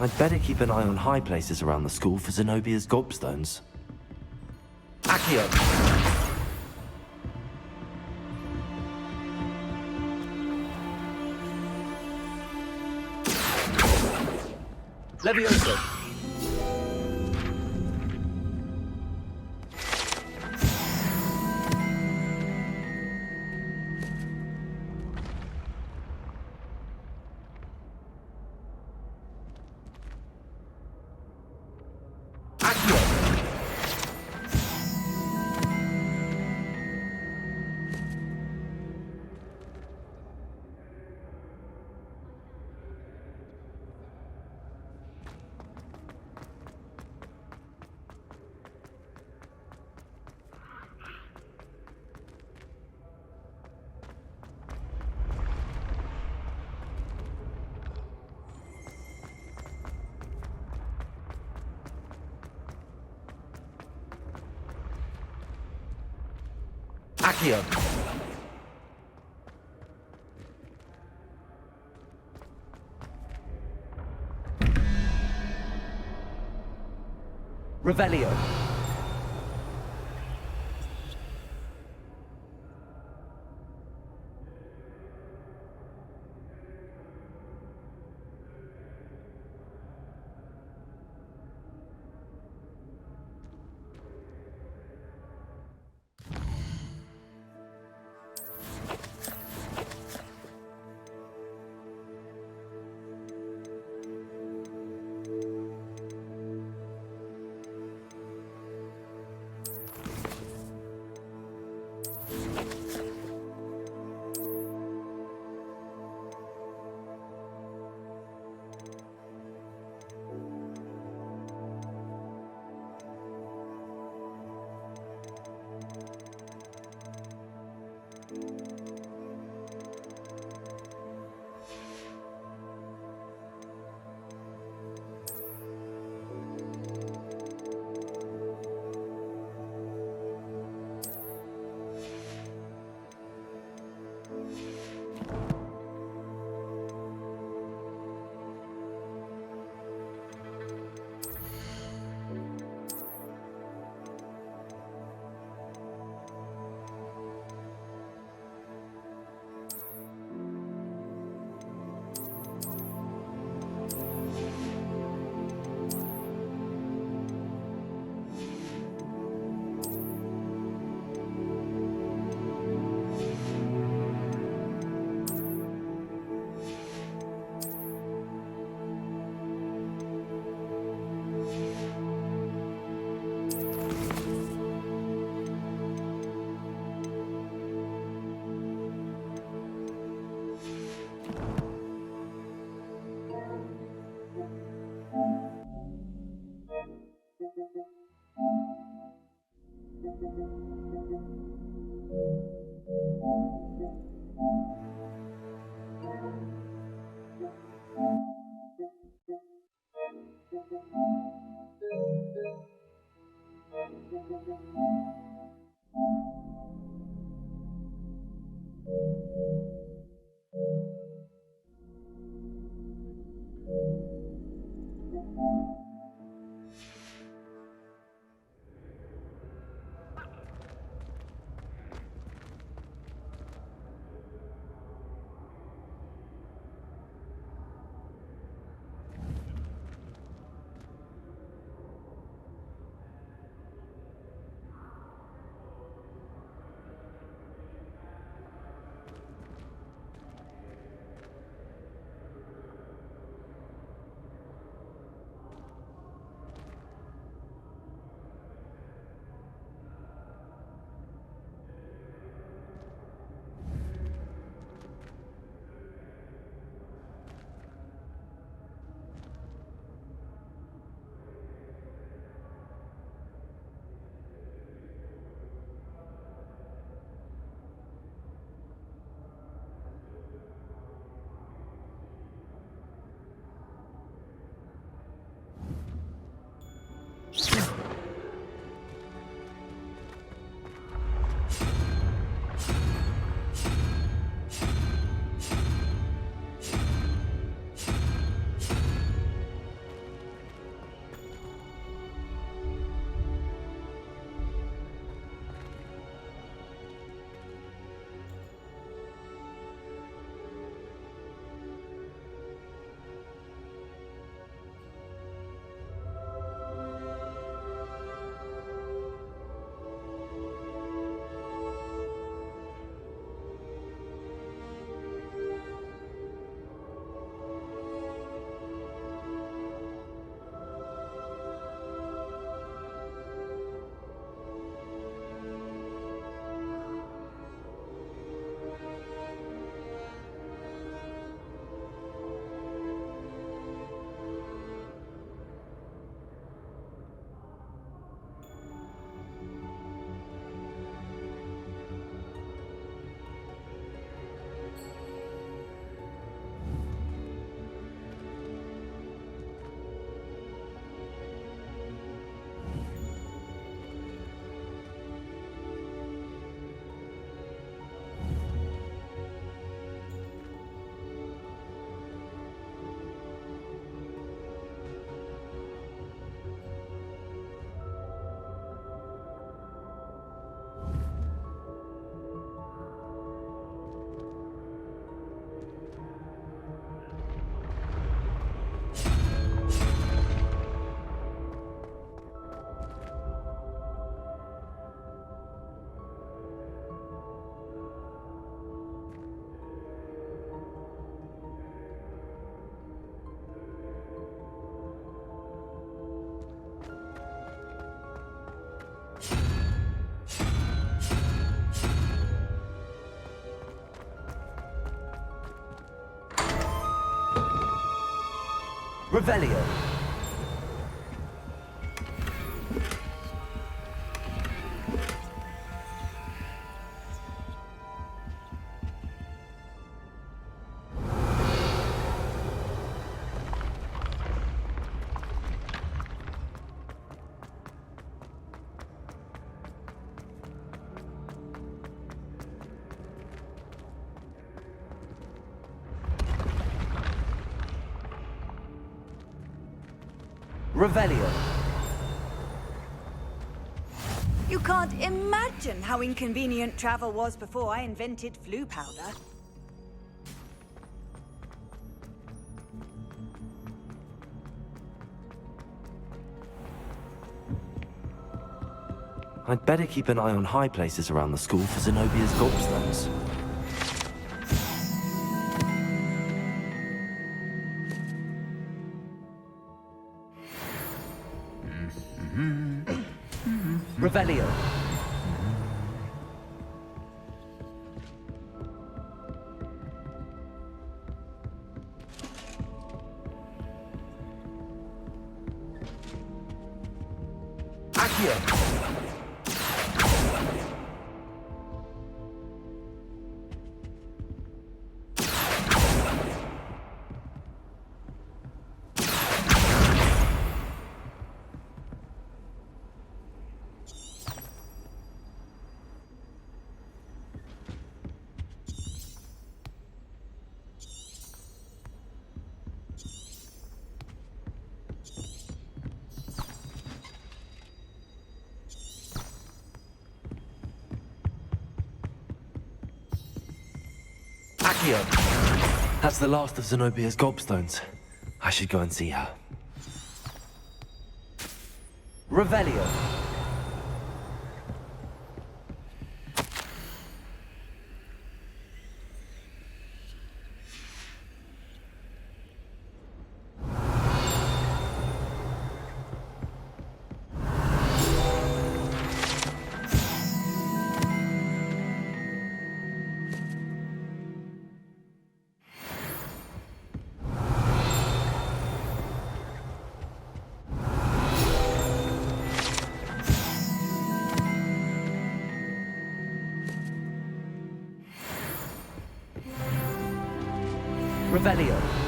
Speaker 2: I'd better keep an eye on high places around the school for Zenobia's gobstones. Accio!
Speaker 6: Levioso!
Speaker 2: Accio!
Speaker 6: Revelio!
Speaker 2: Revelio. Revelio.
Speaker 15: You can't imagine how inconvenient travel was before I invented flu powder.
Speaker 2: I'd better keep an eye on high places around the school for Zenobia's gobstones. Revelio. Accio. That's the last of Zenobia's gobstones. I should go and see her. Revelio. Revelio.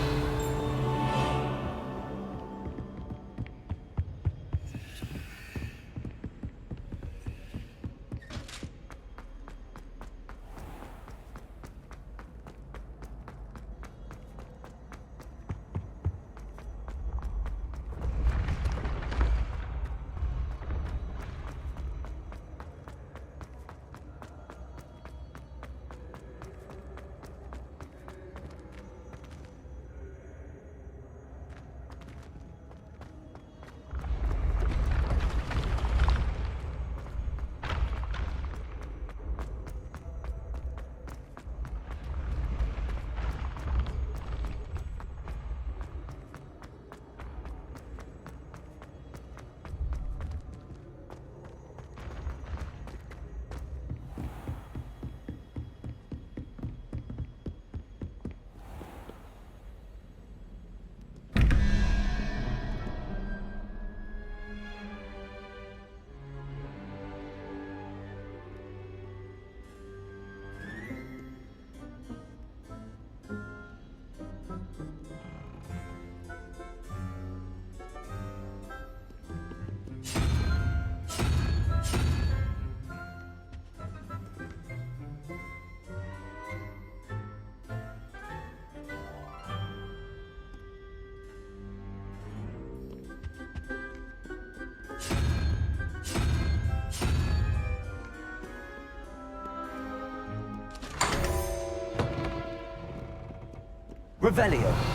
Speaker 2: Revelio.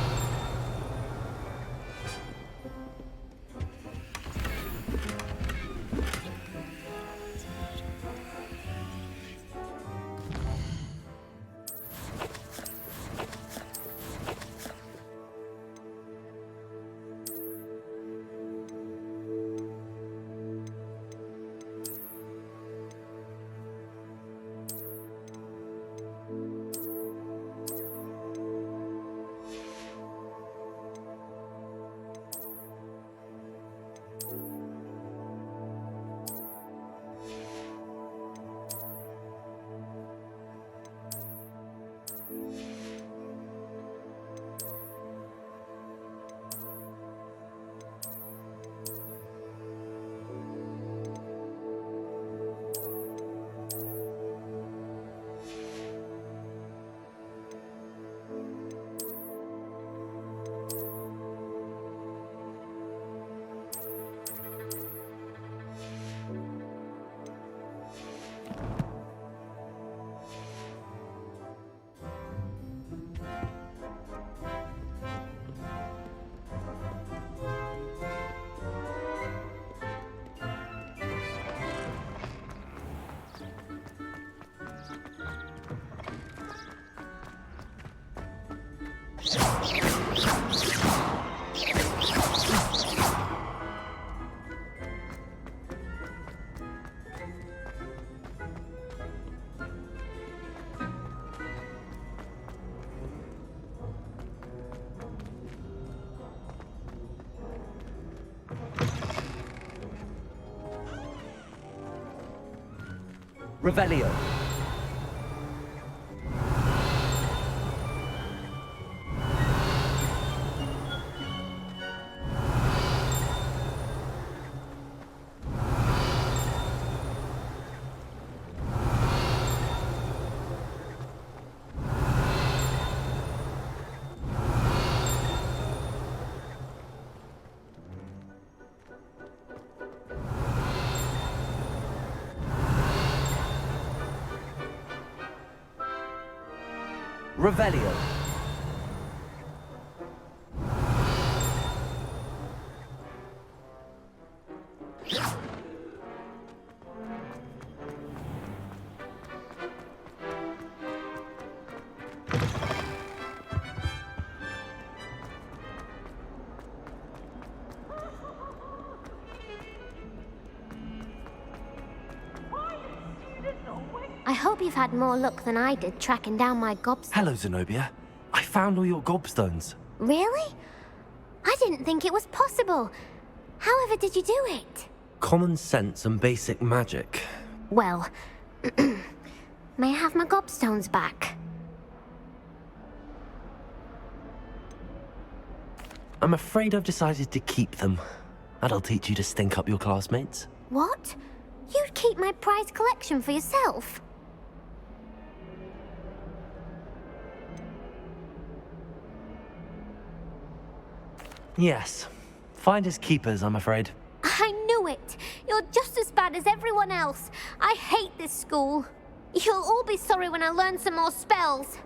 Speaker 2: Revelio. Revelio.
Speaker 12: I hope you've had more luck than I did tracking down my gobstones.
Speaker 2: Hello, Zenobia. I found all your gobstones.
Speaker 12: Really? I didn't think it was possible. However did you do it?
Speaker 2: Common sense and basic magic.
Speaker 12: Well, may I have my gobstones back?
Speaker 2: I'm afraid I've decided to keep them. That'll teach you to stink up your classmates.
Speaker 12: What? You'd keep my prized collection for yourself?
Speaker 2: Yes. Finders keepers, I'm afraid.
Speaker 12: I knew it! You're just as bad as everyone else. I hate this school. You'll all be sorry when I learn some more spells.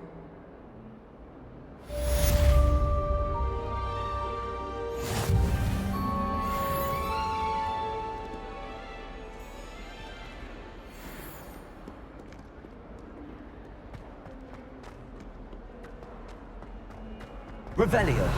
Speaker 2: Revelio.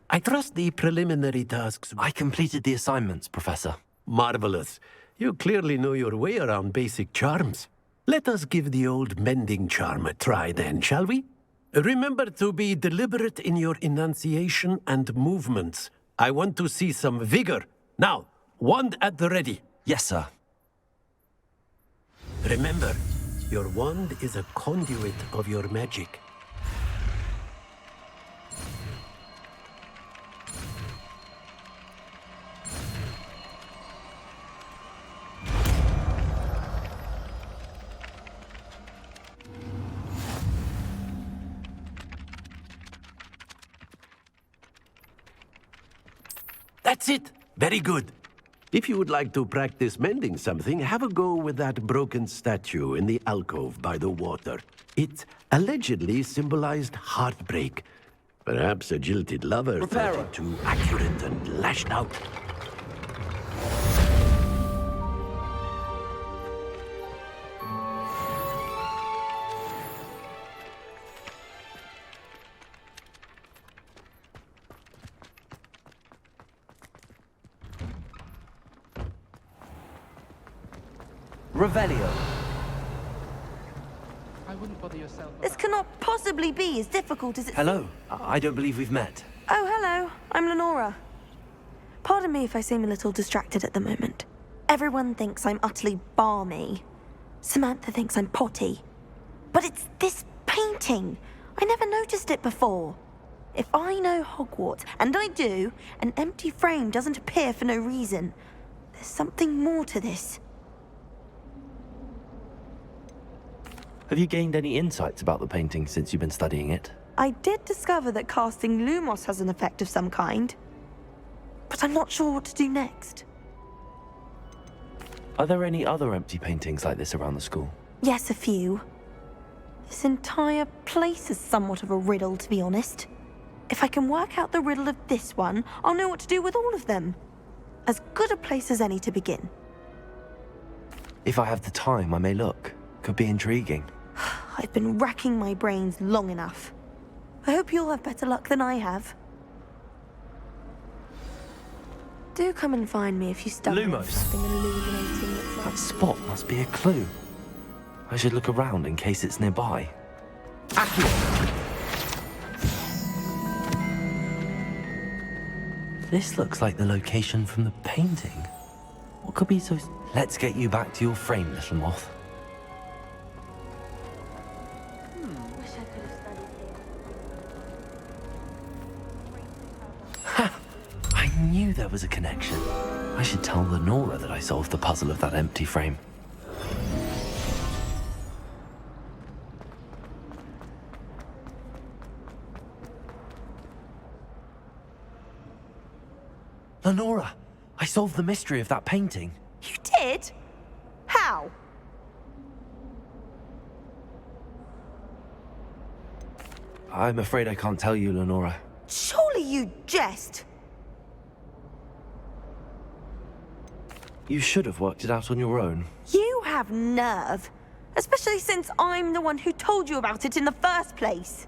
Speaker 21: I trust the preliminary tasks.
Speaker 2: I completed the assignments, Professor.
Speaker 21: Marvelous. You clearly know your way around basic charms. Let us give the old mending charm a try then, shall we? Remember to be deliberate in your enunciation and movements. I want to see some vigor. Now, wand at the ready.
Speaker 2: Yes, sir.
Speaker 21: Remember, your wand is a conduit of your magic. That's it! Very good. If you would like to practice mending something, have a go with that broken statue in the alcove by the water. It allegedly symbolized heartbreak. Perhaps a jilted lover thought it too accurate and lashed out.
Speaker 2: Revelio.
Speaker 11: I wouldn't bother yourself.
Speaker 7: This cannot possibly be as difficult as it
Speaker 2: Hello. I don't believe we've met.
Speaker 7: Oh, hello. I'm Lenora. Pardon me if I seem a little distracted at the moment. Everyone thinks I'm utterly balmy. Samantha thinks I'm potty. But it's this painting. I never noticed it before. If I know Hogwarts, and I do, an empty frame doesn't appear for no reason. There's something more to this.
Speaker 2: Have you gained any insights about the painting since you've been studying it?
Speaker 7: I did discover that casting Lumos has an effect of some kind. but I'm not sure what to do next.
Speaker 2: Are there any other empty paintings like this around the school?
Speaker 7: Yes, a few. This entire place is somewhat of a riddle, to be honest. If I can work out the riddle of this one, I'll know what to do with all of them. As good a place as any to begin.
Speaker 2: If I have the time, I may look. Could be intriguing.
Speaker 7: I've been racking my brains long enough. I hope you'll have better luck than I have. Do come and find me if you stumble on
Speaker 2: Lumos.
Speaker 7: something illuminating that's like...
Speaker 2: That spot must be a clue. I should look around in case it's nearby. This looks like the location from the painting. What could be so... Let's get you back to your frame, little moth.
Speaker 7: Wish I could have studied here.
Speaker 2: Ha! I knew there was a connection. I should tell Lenora that I solved the puzzle of that empty frame. Lenora, I solved the mystery of that painting.
Speaker 7: You did? How?
Speaker 2: I'm afraid I can't tell you, Lenora.
Speaker 7: Surely you jest.
Speaker 2: You should have worked it out on your own.
Speaker 7: You have nerve. Especially since I'm the one who told you about it in the first place.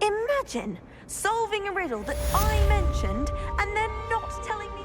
Speaker 7: Imagine solving a riddle that I mentioned and then not telling me.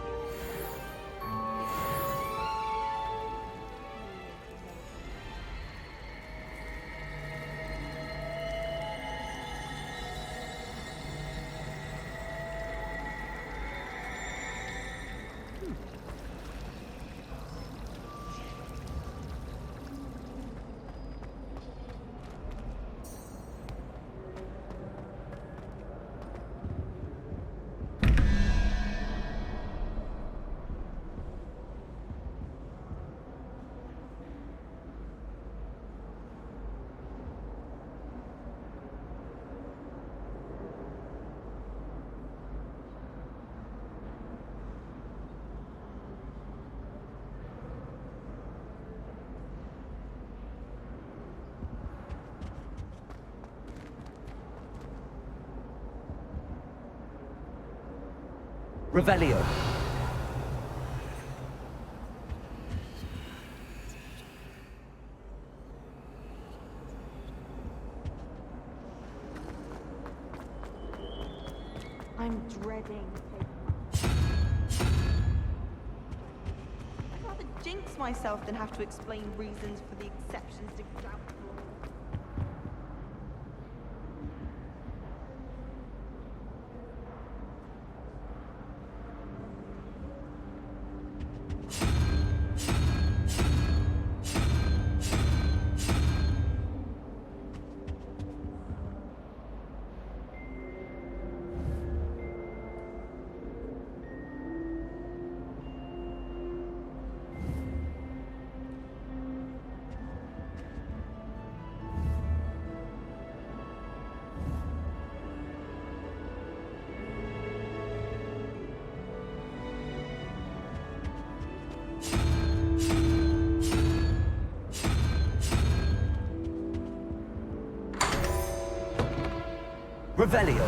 Speaker 2: Revelio.
Speaker 7: I'm dreading. I'd rather jinx myself than have to explain reasons for the exceptions to ground rules.
Speaker 2: Revelio.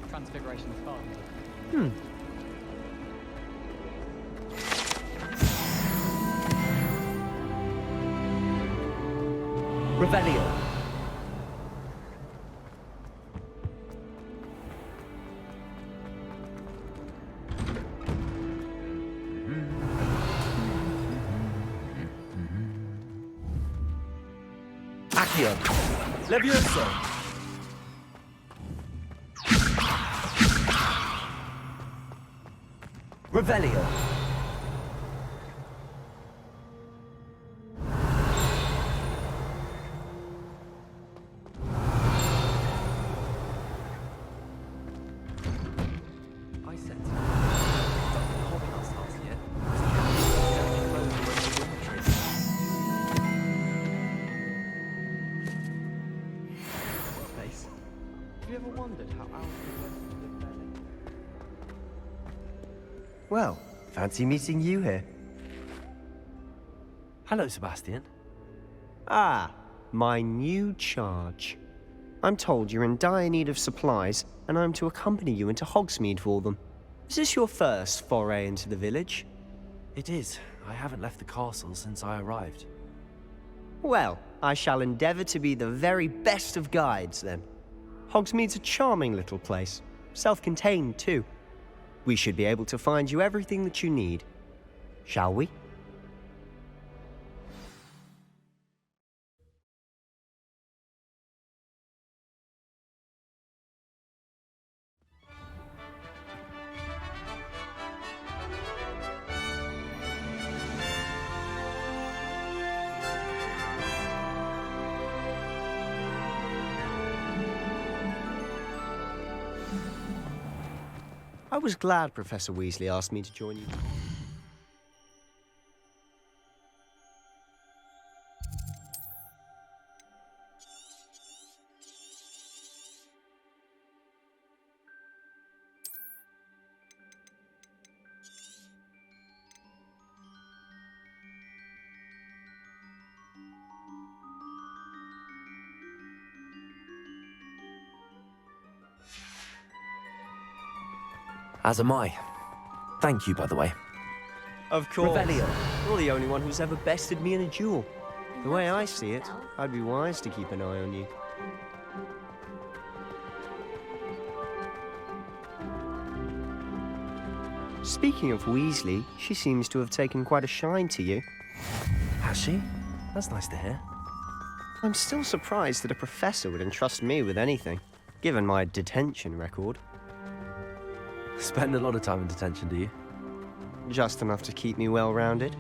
Speaker 11: Transfiguration's fun.
Speaker 2: Revelio.
Speaker 6: Accio. Levioso. Revelio.
Speaker 2: I said to the Hogwarts last year. Space. Have you ever wondered how owls live their life?
Speaker 6: Well, fancy meeting you here.
Speaker 2: Hello, Sebastian.
Speaker 19: Ah, my new charge. I'm told you're in dire need of supplies, and I'm to accompany you into Hogsmeade for them. Is this your first foray into the village?
Speaker 2: It is. I haven't left the castle since I arrived.
Speaker 19: Well, I shall endeavour to be the very best of guides, then. Hogsmeade's a charming little place, self-contained too. We should be able to find you everything that you need. Shall we? I was glad Professor Weasley asked me to join you.
Speaker 2: As am I. Thank you, by the way.
Speaker 19: Of course.
Speaker 6: Revelio.
Speaker 19: You're the only one who's ever bested me in a duel. The way I see it, I'd be wise to keep an eye on you. Speaking of Weasley, she seems to have taken quite a shine to you.
Speaker 2: Has she? That's nice to hear.
Speaker 19: I'm still surprised that a professor would entrust me with anything, given my detention record.
Speaker 2: Spend a lot of time in detention, do you?
Speaker 19: Just enough to keep me well-rounded.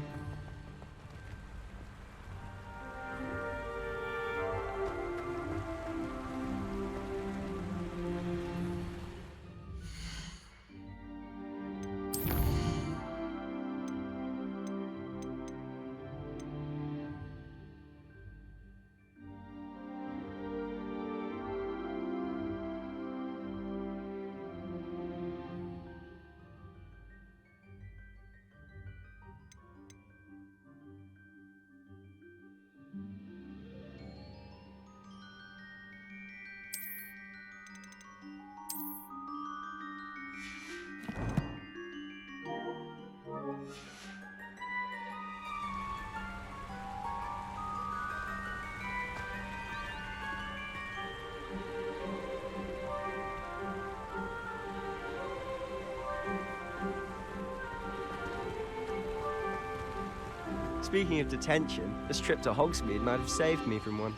Speaker 19: Speaking of detention, this trip to Hogsmeade might have saved me from one.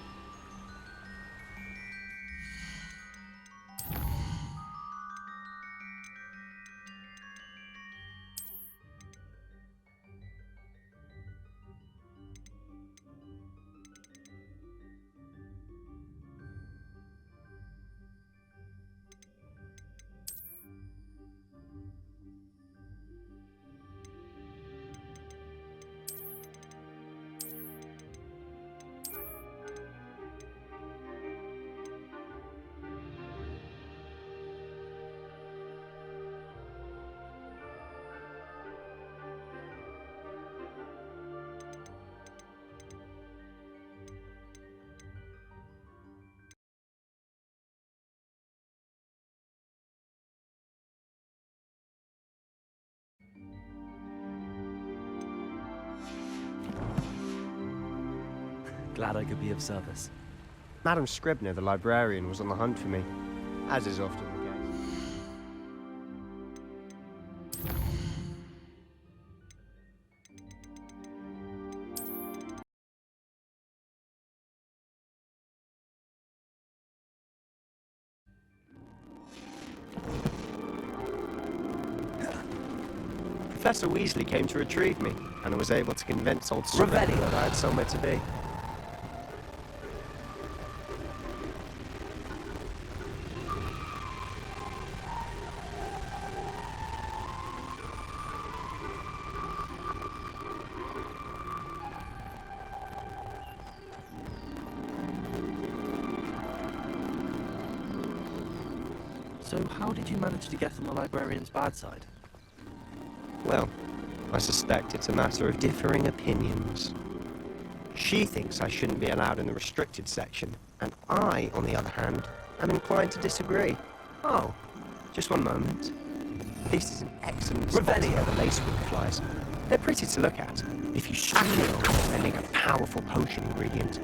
Speaker 2: Glad I could be of service.
Speaker 19: Madam Scribner, the librarian, was on the hunt for me, as is often Professor Weasley came to retrieve me, and I was able to convince old Revelio that I had somewhere to be.
Speaker 2: So how did you manage to get on the librarian's bad side?
Speaker 19: Well, I suspect it's a matter of differing opinions. She thinks I shouldn't be allowed in the restricted section, and I, on the other hand, am inclined to disagree. Oh, just one moment. This is an excellent Revelio for the lacework flies. They're pretty to look at, if you struggle they make a powerful potion ingredient.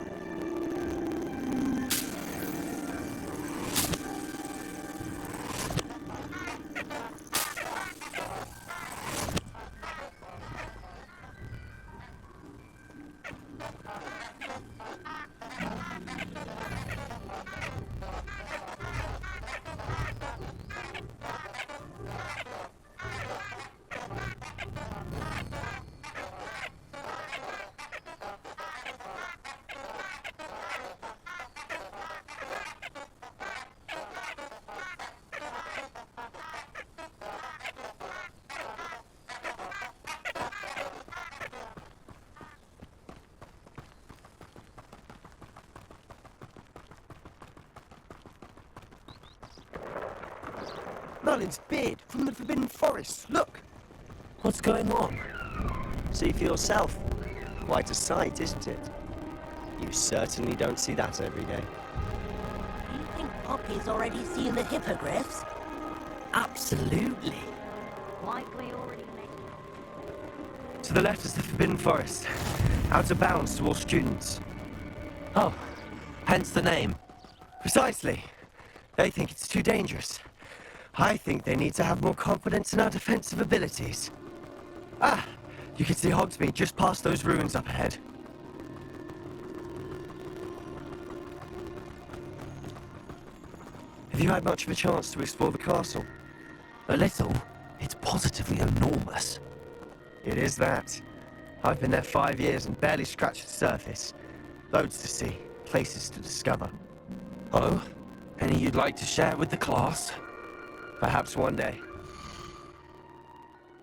Speaker 19: Merlin's beard from the Forbidden Forest, look!
Speaker 2: What's going on?
Speaker 19: See for yourself. Quite a sight, isn't it? You certainly don't see that every day.
Speaker 4: You think Poppy's already seen the hippogriffs?
Speaker 2: Absolutely.
Speaker 4: Likely already made.
Speaker 19: To the left is the Forbidden Forest. Out of bounds to all students.
Speaker 2: Oh, hence the name.
Speaker 19: Precisely. They think it's too dangerous. I think they need to have more confidence in our defensive abilities. Ah, you can see Hogsmeade just past those ruins up ahead. Have you had much of a chance to explore the castle?
Speaker 2: A little. It's positively enormous.
Speaker 19: It is that. I've been there 5 years and barely scratched the surface. Loads to see, places to discover.
Speaker 2: Oh? Any you'd like to share with the class?
Speaker 19: Perhaps one day.